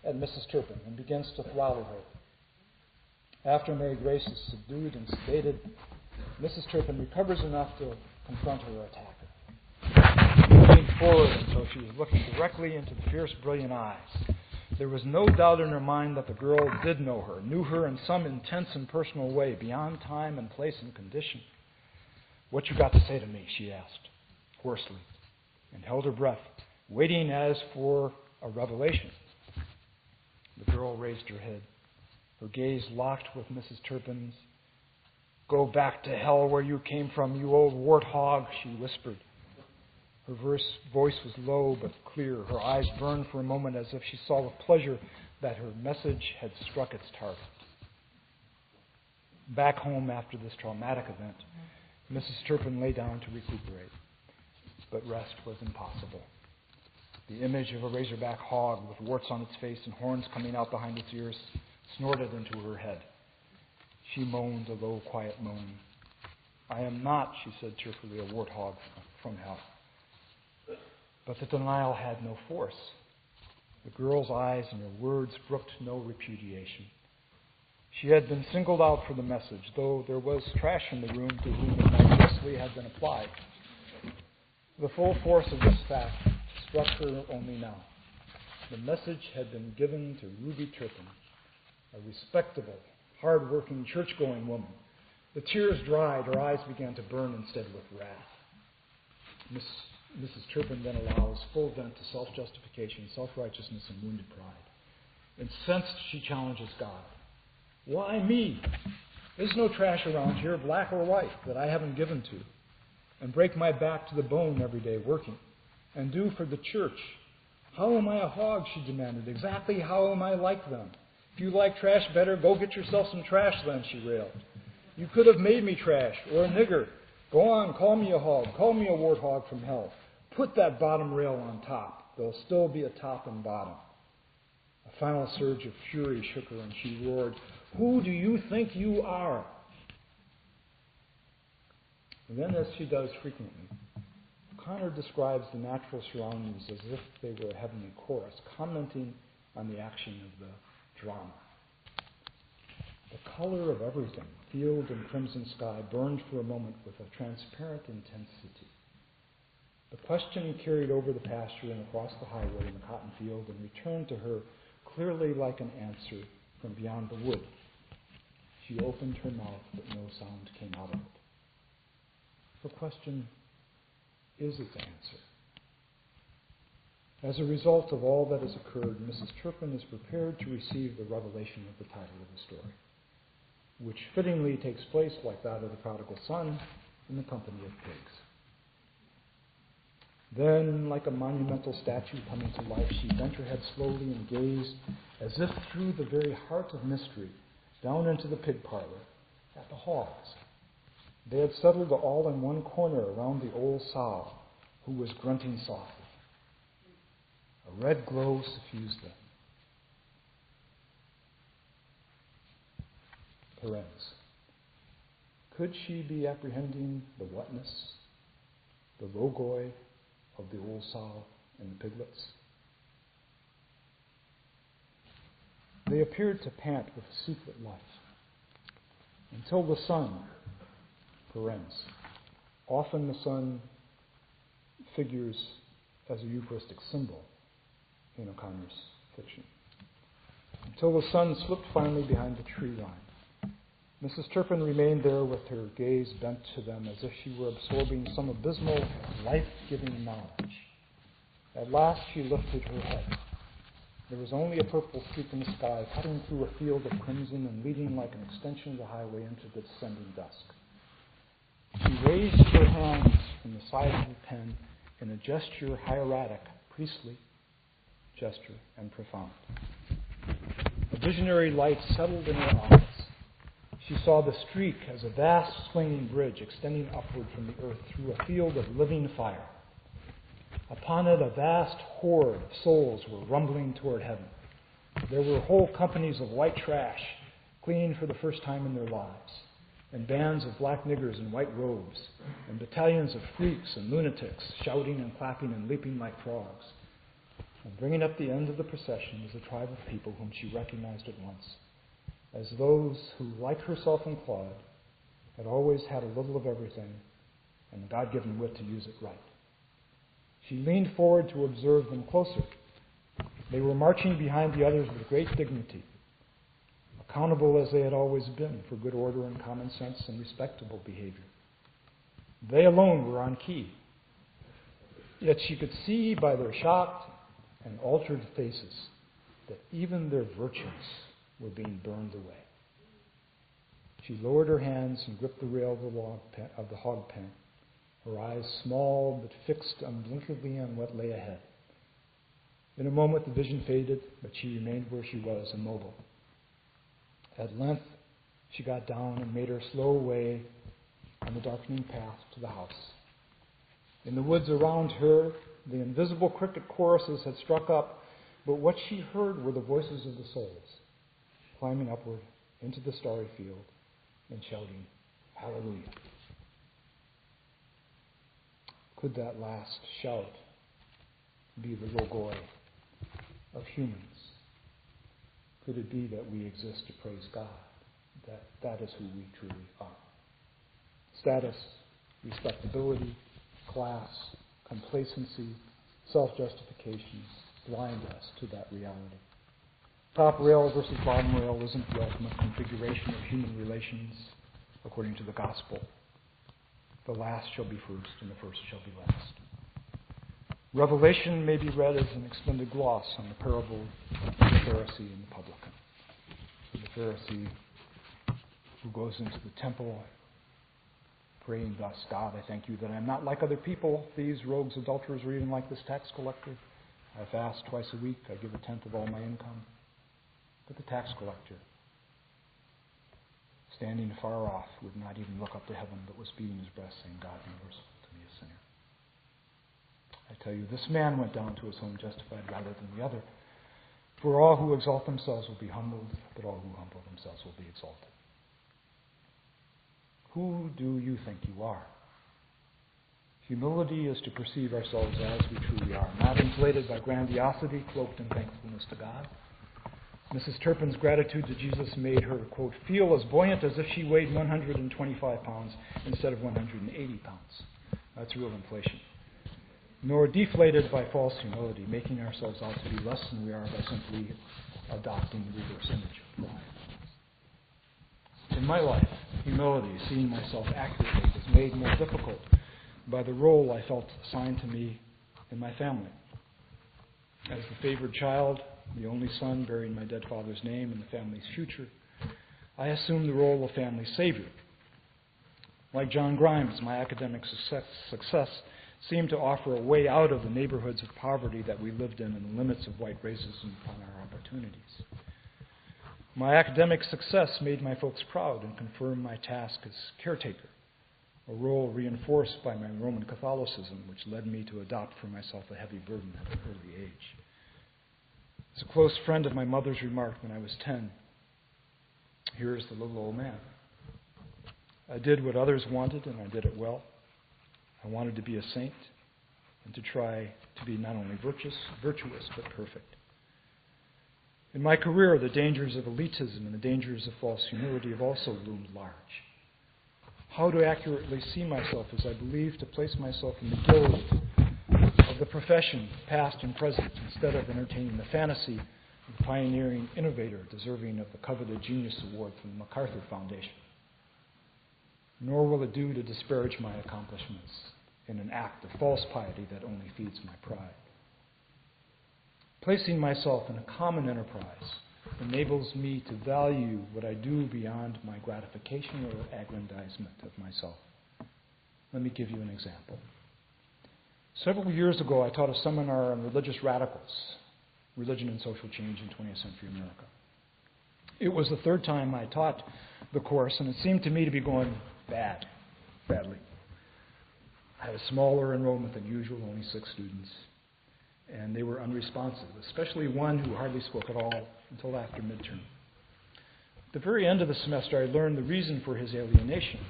at Mrs. Turpin and begins to throttle her. After Mary Grace is subdued and sedated, Mrs. Turpin recovers enough to confront her attacker. She leaned forward until she was looking directly into the fierce, brilliant eyes. There was no doubt in her mind that the girl did know her, knew her in some intense and personal way, beyond time and place and condition. "What you got to say to me?" she asked, hoarsely, and held her breath, waiting as for a revelation. The girl raised her head, her gaze locked with Mrs. Turpin's. "Go back to hell where you came from, you old warthog," she whispered. Her voice was low but clear. Her eyes burned for a moment as if she saw with pleasure that her message had struck its target. Back home after this traumatic event, Mrs. Turpin lay down to recuperate. But rest was impossible. The image of a razorback hog with warts on its face and horns coming out behind its ears snorted into her head. She moaned a low, quiet moan. "I am not," she said cheerfully, "a warthog from hell." But the denial had no force. The girl's eyes and her words brooked no repudiation. She had been singled out for the message, though there was trash in the room to whom it might justly have been applied. The full force of this fact struck her only now. The message had been given to Ruby Turpin, a respectable, hard-working, church-going woman. The tears dried, her eyes began to burn instead with wrath. Mrs. Turpin then allows full vent to self-justification, self-righteousness, and wounded pride. Incensed, she challenges God. "Why me? There's no trash around here, black or white, that I haven't given to. And break my back to the bone every day working. And do for the church. How am I a hog?" she demanded. "Exactly how am I like them? If you like trash better, go get yourself some trash then," she railed. "You could have made me trash, or a nigger. Go on, call me a hog, call me a warthog from hell. Put that bottom rail on top. There'll still be a top and bottom." A final surge of fury shook her, and she roared, "Who do you think you are?" And then, as she does frequently, O'Connor describes the natural surroundings as if they were a heavenly chorus, commenting on the action of the drama. The color of everything, field and crimson sky, burned for a moment with a transparent intensity. The question carried over the pasture and across the highway in the cotton field and returned to her clearly like an answer from beyond the wood. She opened her mouth, but no sound came out of it. Her question is its answer. As a result of all that has occurred, Mrs. Turpin is prepared to receive the revelation of the title of the story, which fittingly takes place, like that of the prodigal son, in the company of pigs. Then, like a monumental statue coming to life, she bent her head slowly and gazed, as if through the very heart of mystery, down into the pig parlor, at the hogs. They had settled all in one corner around the old sow, who was grunting softly. A red glow suffused them. Parens. Could she be apprehending the whatness, the logoi of the old sow and the piglets? They appeared to pant with a secret life, until the sun, parens. Often the sun figures as a Eucharistic symbol in O'Connor's fiction. Until the sun slipped finally behind the tree line. Mrs. Turpin remained there with her gaze bent to them as if she were absorbing some abysmal, life-giving knowledge. At last she lifted her head. There was only a purple streak in the sky, cutting through a field of crimson and leading like an extension of the highway into the descending dusk. She raised her hands from the side of the pen in a gesture hieratic, priestly gesture, and profound. A visionary light settled in her eyes. She saw the streak as a vast swinging bridge extending upward from the earth through a field of living fire. Upon it, a vast horde of souls were rumbling toward heaven. There were whole companies of white trash, clean for the first time in their lives, and bands of black niggers in white robes, and battalions of freaks and lunatics shouting and clapping and leaping like frogs. And bringing up the end of the procession was a tribe of people whom she recognized at once as those who, like herself and Claude, had always had a little of everything and the God-given wit to use it right. She leaned forward to observe them closer. They were marching behind the others with great dignity, accountable as they had always been for good order and common sense and respectable behavior. They alone were on key. Yet she could see by their shocked and altered faces that even their virtues were being burned away. She lowered her hands and gripped the rail of the hog pen, her eyes small but fixed unblinkingly on what lay ahead. In a moment the vision faded, but she remained where she was, immobile. At length she got down and made her slow way on the darkening path to the house. In the woods around her, the invisible cricket choruses had struck up, but what she heard were the voices of the souls, climbing upward into the starry field and shouting, Hallelujah. Could that last shout be the logoi of humans? Could it be that we exist to praise God? That is who we truly are. Status, respectability, class, complacency, self-justification blind us to that reality. Top rail versus bottom rail isn't the ultimate configuration of human relations according to the gospel. The last shall be first and the first shall be last. Revelation may be read as an extended gloss on the parable of the Pharisee and the publican. The Pharisee who goes into the temple praying thus, God, I thank you that I am not like other people, thieves, rogues, adulterers, or even like this tax collector. I fast twice a week. I give a tenth of all my income. But the tax collector, standing afar off, would not even look up to heaven, but was beating his breast, saying, God, be merciful to me, a sinner. I tell you, this man went down to his home justified rather than the other. For all who exalt themselves will be humbled, but all who humble themselves will be exalted. Who do you think you are? Humility is to perceive ourselves as we truly are, not inflated by grandiosity, cloaked in thankfulness to God. Mrs. Turpin's gratitude to Jesus made her, quote, feel as buoyant as if she weighed 125 pounds instead of 180 pounds. That's real inflation. Nor deflated by false humility, making ourselves out to be less than we are by simply adopting the reverse image of pride. To In my life, humility, seeing myself accurately, was made more difficult by the role I felt assigned to me in my family. As the favored child, the only son bearing my dead father's name and the family's future, I assumed the role of family savior. Like John Grimes, my academic success seemed to offer a way out of the neighborhoods of poverty that we lived in and the limits of white racism upon our opportunities. My academic success made my folks proud and confirmed my task as caretaker, a role reinforced by my Roman Catholicism, which led me to adopt for myself a heavy burden at an early age. As a close friend of my mother's remarked when I was 10, "Here's the little old man." I did what others wanted, and I did it well. I wanted to be a saint and to try to be not only virtuous, but perfect. In my career, the dangers of elitism and the dangers of false humility have also loomed large. How to accurately see myself as I believe to place myself in the guild of the profession, past and present, instead of entertaining the fantasy of a pioneering innovator deserving of the coveted Genius Award from the MacArthur Foundation. Nor will it do to disparage my accomplishments in an act of false piety that only feeds my pride. Placing myself in a common enterprise enables me to value what I do beyond my gratification or aggrandizement of myself. Let me give you an example. Several years ago, I taught a seminar on religious radicals, religion and social change in 20th century America. It was the third time I taught the course, and it seemed to me to be going badly. I had a smaller enrollment than usual, only 6 students, and they were unresponsive, especially one who hardly spoke at all until after midterm. At the very end of the semester, I learned the reason for his alienation.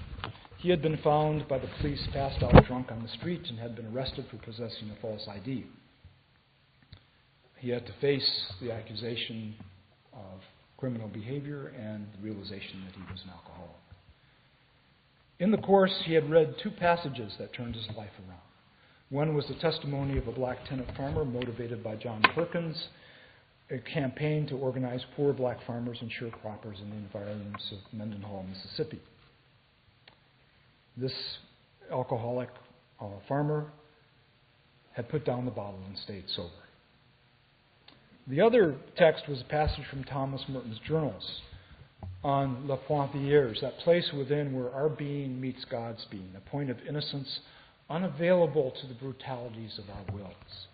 He had been found by the police passed out drunk on the street and had been arrested for possessing a false ID. He had to face the accusation of criminal behavior and the realization that he was an alcoholic. In the course, he had read 2 passages that turned his life around. One was the testimony of a black tenant farmer motivated by John Perkins, a campaign to organize poor black farmers and sharecroppers in the environs of Mendenhall, Mississippi. This alcoholic farmer had put down the bottle and stayed sober. The other text was a passage from Thomas Merton's journals on La Pointillers, that place within where our being meets God's being, a point of innocence unavailable to the brutalities of our wills.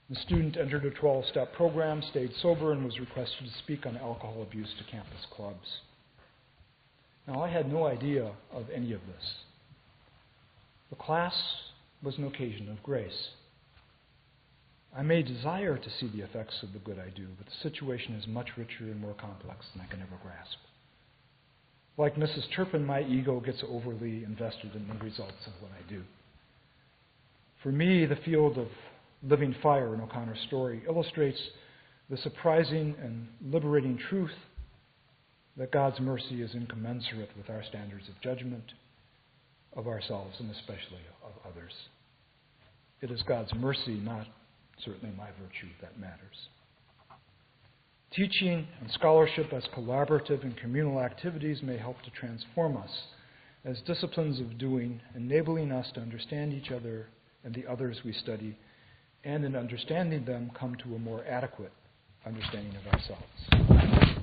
The student entered a 12-step program, stayed sober, and was requested to speak on alcohol abuse to campus clubs. Now, I had no idea of any of this. The class was an occasion of grace. I may desire to see the effects of the good I do, but the situation is much richer and more complex than I can ever grasp. Like Mrs. Turpin, my ego gets overly invested in the results of what I do. For me, the field of living fire in O'Connor's story illustrates the surprising and liberating truth that God's mercy is incommensurate with our standards of judgment of ourselves and especially of others. It is God's mercy, not certainly my virtue, that matters. Teaching and scholarship as collaborative and communal activities may help to transform us as disciplines of doing, enabling us to understand each other and the others we study, and in understanding them, come to a more adequate understanding of ourselves.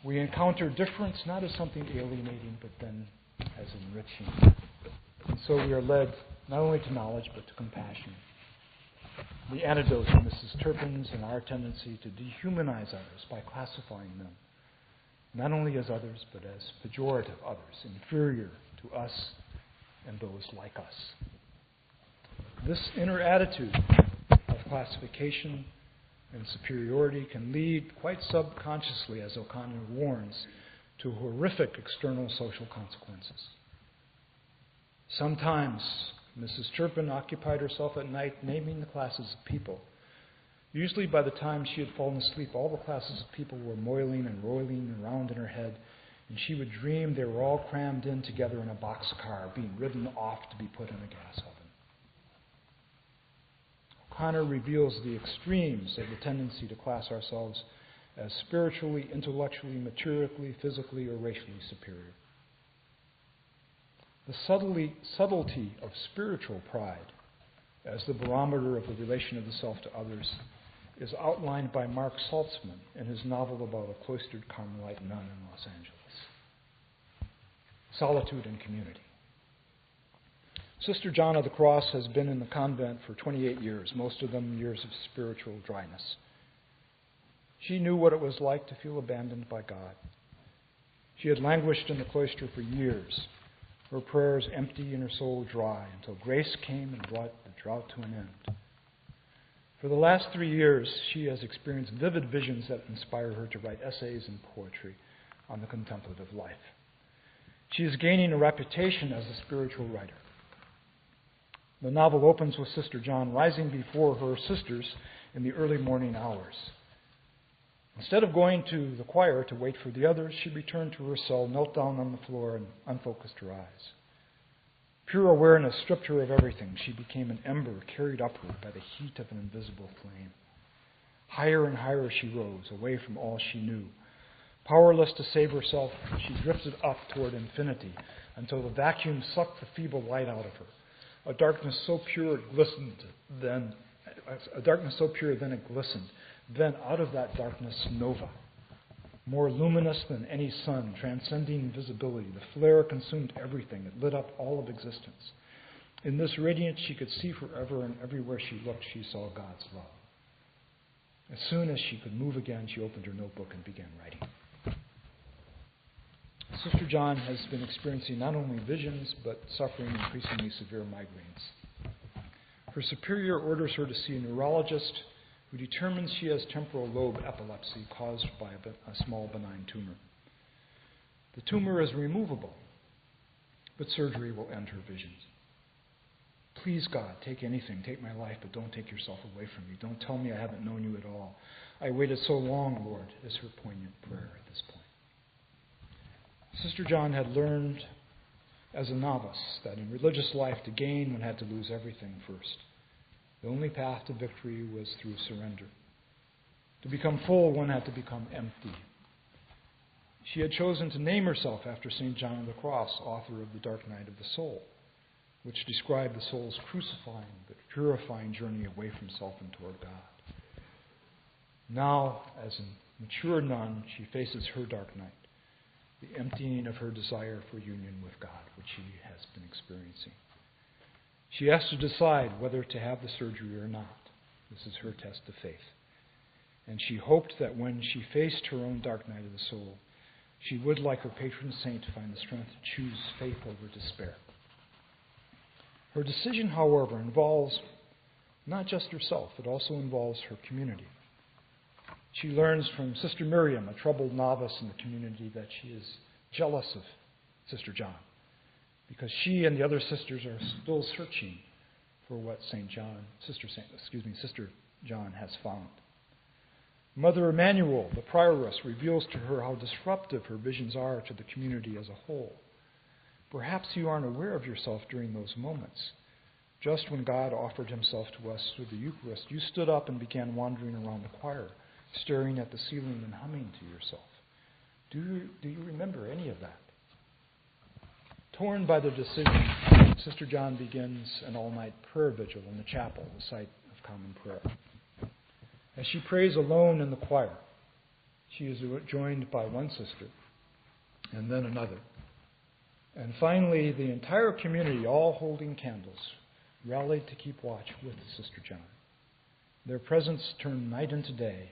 We encounter difference not as something alienating, but then as enriching. And so we are led not only to knowledge, but to compassion. The antidote to Mrs. Turpin's and our tendency to dehumanize others by classifying them, not only as others, but as pejorative others, inferior to us and those like us. This inner attitude of classification and superiority can lead quite subconsciously, as O'Connor warns, to horrific external social consequences. Sometimes Mrs. Turpin occupied herself at night naming the classes of people. Usually by the time she had fallen asleep, all the classes of people were moiling and roiling around in her head, and she would dream they were all crammed in together in a boxcar, being ridden off to be put in a gas oven. O'Connor reveals the extremes of the tendency to class ourselves as spiritually, intellectually, materially, physically, or racially superior. The subtlety of spiritual pride as the barometer of the relation of the self to others is outlined by Mark Saltzman in his novel about a cloistered Carmelite nun in Los Angeles. Solitude and Community. Sister John of the Cross has been in the convent for 28 years, most of them years of spiritual dryness. She knew what it was like to feel abandoned by God. She had languished in the cloister for years, her prayers empty and her soul dry, until grace came and brought the drought to an end. For the last 3 years, she has experienced vivid visions that inspire her to write essays and poetry on the contemplative life. She is gaining a reputation as a spiritual writer. The novel opens with Sister John rising before her sisters in the early morning hours. Instead of going to the choir to wait for the others, she returned to her cell, knelt down on the floor, and unfocused her eyes. Pure awareness stripped her of everything. She became an ember carried upward by the heat of an invisible flame. Higher and higher she rose, away from all she knew. Powerless to save herself, she drifted up toward infinity until the vacuum sucked the feeble light out of her. A darkness so pure it glistened, then it glistened. Then out of that darkness, nova. More luminous than any sun, transcending visibility. The flare consumed everything. It lit up all of existence. In this radiance she could see forever, and everywhere she looked she saw God's love. As soon as she could move again, she opened her notebook and began writing. Sister John has been experiencing not only visions, but suffering increasingly severe migraines. Her superior orders her to see a neurologist who determines she has temporal lobe epilepsy caused by a small benign tumor. The tumor is removable, but surgery will end her visions. Please, God, take anything. Take my life, but don't take yourself away from me. Don't tell me I haven't known you at all. I waited so long, Lord, is her poignant prayer at this point. Sister John had learned as a novice that in religious life to gain one had to lose everything first. The only path to victory was through surrender. To become full, one had to become empty. She had chosen to name herself after St. John of the Cross, author of The Dark Night of the Soul, which described the soul's crucifying but purifying journey away from self and toward God. Now, as a mature nun, she faces her dark night, the emptying of her desire for union with God, which she has been experiencing. She has to decide whether to have the surgery or not. This is her test of faith. And she hoped that when she faced her own dark night of the soul, she would, like her patron saint, find the strength to choose faith over despair. Her decision, however, involves not just herself, it also involves her community. She learns from Sister Miriam, a troubled novice in the community, that she is jealous of Sister John, because she and the other sisters are still searching for what Sister John has found. Mother Emmanuel, the prioress, reveals to her how disruptive her visions are to the community as a whole. Perhaps you aren't aware of yourself during those moments. Just when God offered himself to us through the Eucharist, you stood up and began wandering around the choir, staring at the ceiling and humming to yourself. Do you remember any of that? Torn by the decision, Sister John begins an all-night prayer vigil in the chapel, the site of common prayer. As she prays alone in the choir, she is joined by one sister and then another. And finally, the entire community, all holding candles, rallied to keep watch with Sister John. Their presence turned night into day,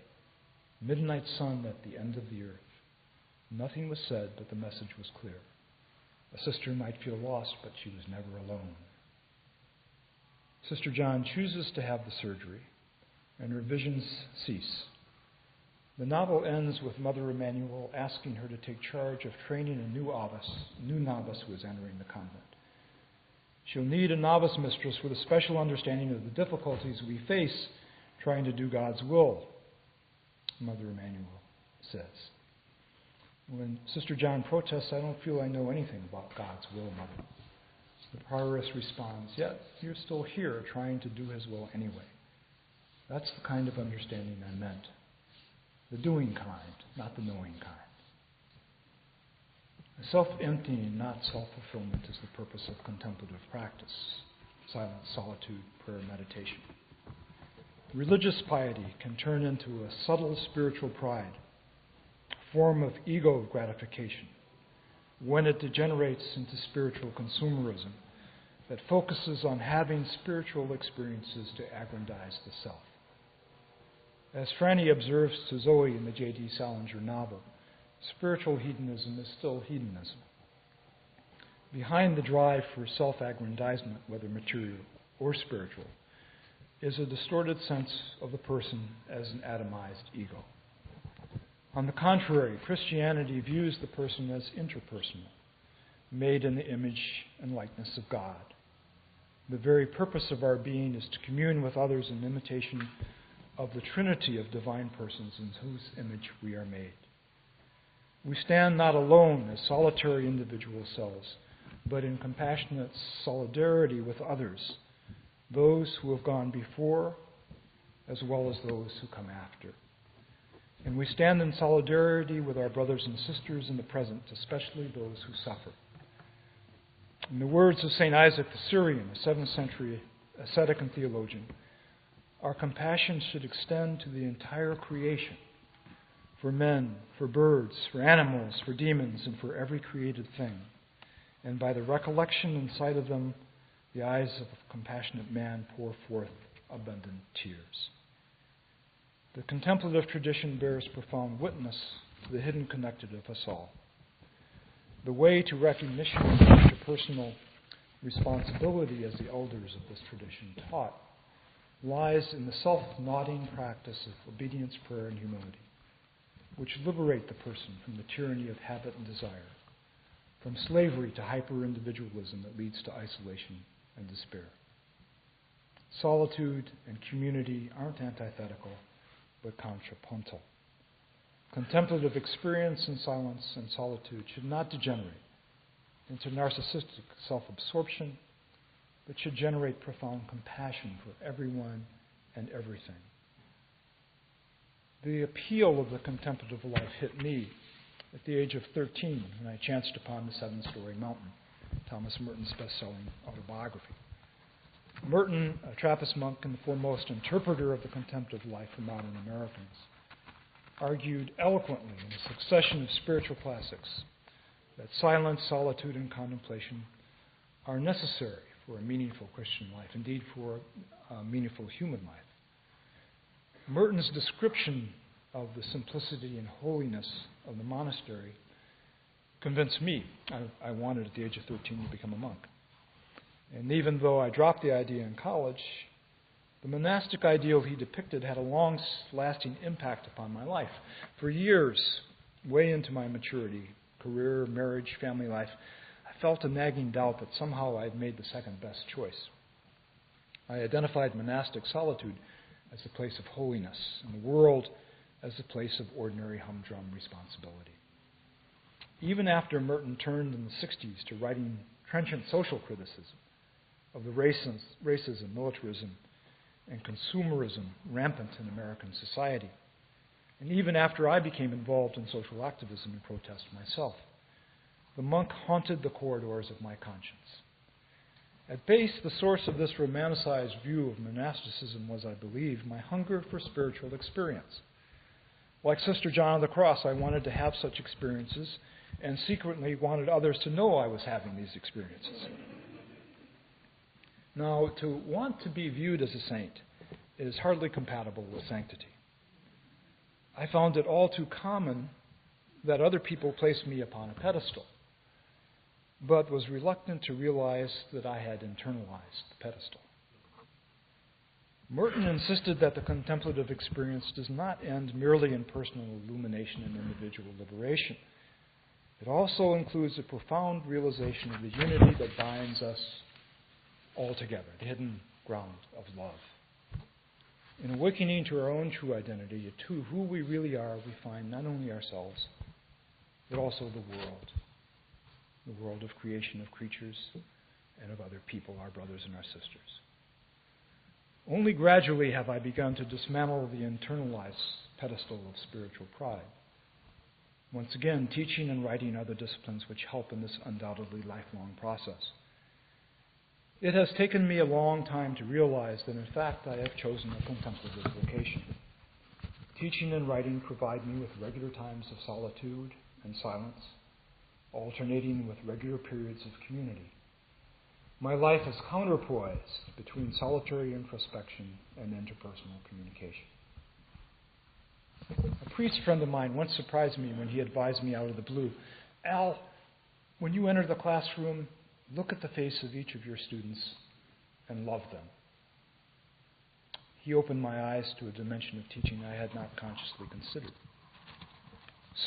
midnight sun at the end of the earth. Nothing was said, but the message was clear. A sister might feel lost, but she was never alone. Sister John chooses to have the surgery, and her visions cease. The novel ends with Mother Emmanuel asking her to take charge of training a new novice who is entering the convent. She'll need a novice mistress with a special understanding of the difficulties we face trying to do God's will, Mother Emmanuel says. When Sister John protests, I don't feel I know anything about God's will, Mother. The prioress responds, yet you're still here trying to do his will anyway. That's the kind of understanding I meant. the doing kind, not the knowing kind. Self-emptying, not self-fulfillment, is the purpose of contemplative practice, silence, solitude, prayer, meditation. Religious piety can turn into a subtle spiritual pride, a form of ego gratification, when it degenerates into spiritual consumerism that focuses on having spiritual experiences to aggrandize the self. As Franny observes to Zoe in the J.D. Salinger novel, spiritual hedonism is still hedonism. Behind the drive for self-aggrandizement, whether material or spiritual, is a distorted sense of the person as an atomized ego. On the contrary, Christianity views the person as interpersonal, made in the image and likeness of God. The very purpose of our being is to commune with others in imitation of the Trinity of divine persons in whose image we are made. We stand not alone as solitary individual selves, but in compassionate solidarity with others, those who have gone before as well as those who come after. And we stand in solidarity with our brothers and sisters in the present, especially those who suffer. In the words of St. Isaac the Syrian, a 7th century ascetic and theologian, our compassion should extend to the entire creation, for men, for birds, for animals, for demons, and for every created thing. And by the recollection and sight of them, the eyes of a compassionate man pour forth abundant tears. The contemplative tradition bears profound witness to the hidden connected of us all. The way to recognition of interpersonal responsibility, as the elders of this tradition taught, lies in the self-nodding practice of obedience, prayer, and humility, which liberate the person from the tyranny of habit and desire, from slavery to hyper-individualism that leads to isolation and despair. Solitude and community aren't antithetical, but contrapuntal. Contemplative experience in silence and solitude should not degenerate into narcissistic self-absorption, but should generate profound compassion for everyone and everything. The appeal of the contemplative life hit me at the age of 13 when I chanced upon The Seven-Story Mountain, Thomas Merton's best-selling autobiography. Merton, a Trappist monk and the foremost interpreter of the contemplative life for modern Americans, argued eloquently in a succession of spiritual classics that silence, solitude, and contemplation are necessary for a meaningful Christian life, indeed for a meaningful human life. Merton's description of the simplicity and holiness of the monastery convinced me. I wanted at the age of 13 to become a monk. And even though I dropped the idea in college, the monastic ideal he depicted had a long-lasting impact upon my life. For years, way into my maturity, career, marriage, family life, I felt a nagging doubt that somehow I had made the second best choice. I identified monastic solitude as the place of holiness, and the world as the place of ordinary humdrum responsibility. Even after Merton turned in the 60s to writing trenchant social criticism of the racism, militarism, and consumerism rampant in American society, and even after I became involved in social activism and protest myself, the monk haunted the corridors of my conscience. At base, the source of this romanticized view of monasticism was, I believe, my hunger for spiritual experience. Like Sister John of the Cross, I wanted to have such experiences and secretly wanted others to know I was having these experiences. Now, to want to be viewed as a saint is hardly compatible with sanctity. I found it all too common that other people placed me upon a pedestal, but was reluctant to realize that I had internalized the pedestal. Merton insisted that the contemplative experience does not end merely in personal illumination and individual liberation. It also includes a profound realization of the unity that binds us all together, the hidden ground of love. In awakening to our own true identity, to who we really are, we find not only ourselves, but also the world of creation, of creatures, and of other people, our brothers and our sisters. Only gradually have I begun to dismantle the internalized pedestal of spiritual pride. Once again, teaching and writing are the disciplines which help in this undoubtedly lifelong process. It has taken me a long time to realize that, in fact, I have chosen a contemplative vocation. Teaching and writing provide me with regular times of solitude and silence, alternating with regular periods of community. My life is counterpoised between solitary introspection and interpersonal communication. A priest friend of mine once surprised me when he advised me out of the blue, "Al, when you enter the classroom, look at the face of each of your students and love them." He opened my eyes to a dimension of teaching I had not consciously considered.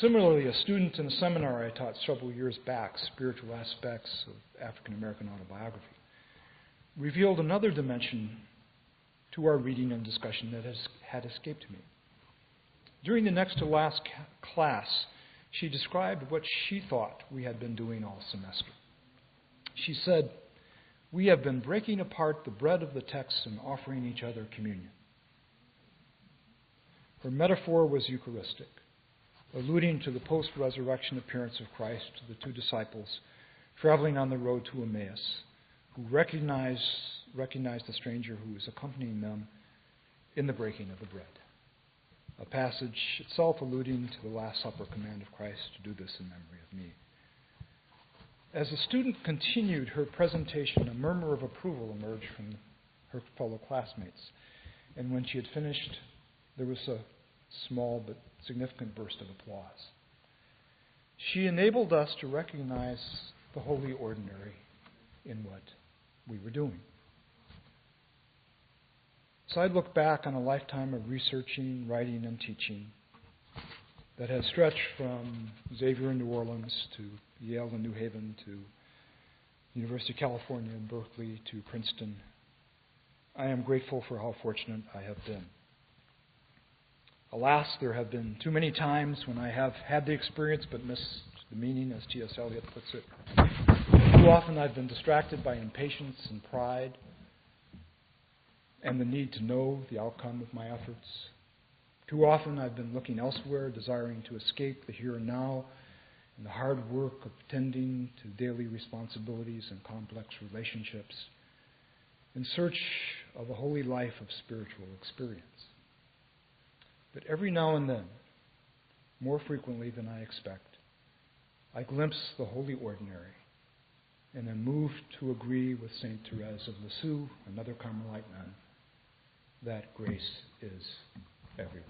Similarly, a student in a seminar I taught several years back, Spiritual Aspects of African American Autobiography, revealed another dimension to our reading and discussion that had escaped me. During the next to last class, she described what she thought we had been doing all semester. She said, "We have been breaking apart the bread of the text and offering each other communion." Her metaphor was Eucharistic, alluding to the post-resurrection appearance of Christ to the two disciples traveling on the road to Emmaus, who recognized the stranger who was accompanying them in the breaking of the bread. A passage itself alluding to the Last Supper command of Christ to do this in memory of me. As the student continued her presentation, a murmur of approval emerged from her fellow classmates. And when she had finished, there was a small but significant burst of applause. She enabled us to recognize the holy ordinary in what we were doing. So I look back on a lifetime of researching, writing, and teaching that has stretched from Xavier in New Orleans to Yale in New Haven to University of California in Berkeley to Princeton. I am grateful for how fortunate I have been. Alas, there have been too many times when I have had the experience but missed the meaning, as T.S. Eliot puts it. Too often I've been distracted by impatience and pride and the need to know the outcome of my efforts. Too often I've been looking elsewhere, desiring to escape the here and now and the hard work of tending to daily responsibilities and complex relationships in search of a holy life of spiritual experience. But every now and then, more frequently than I expect, I glimpse the holy ordinary and am moved to agree with St. Therese of Lisieux, another Carmelite nun, that grace is everywhere.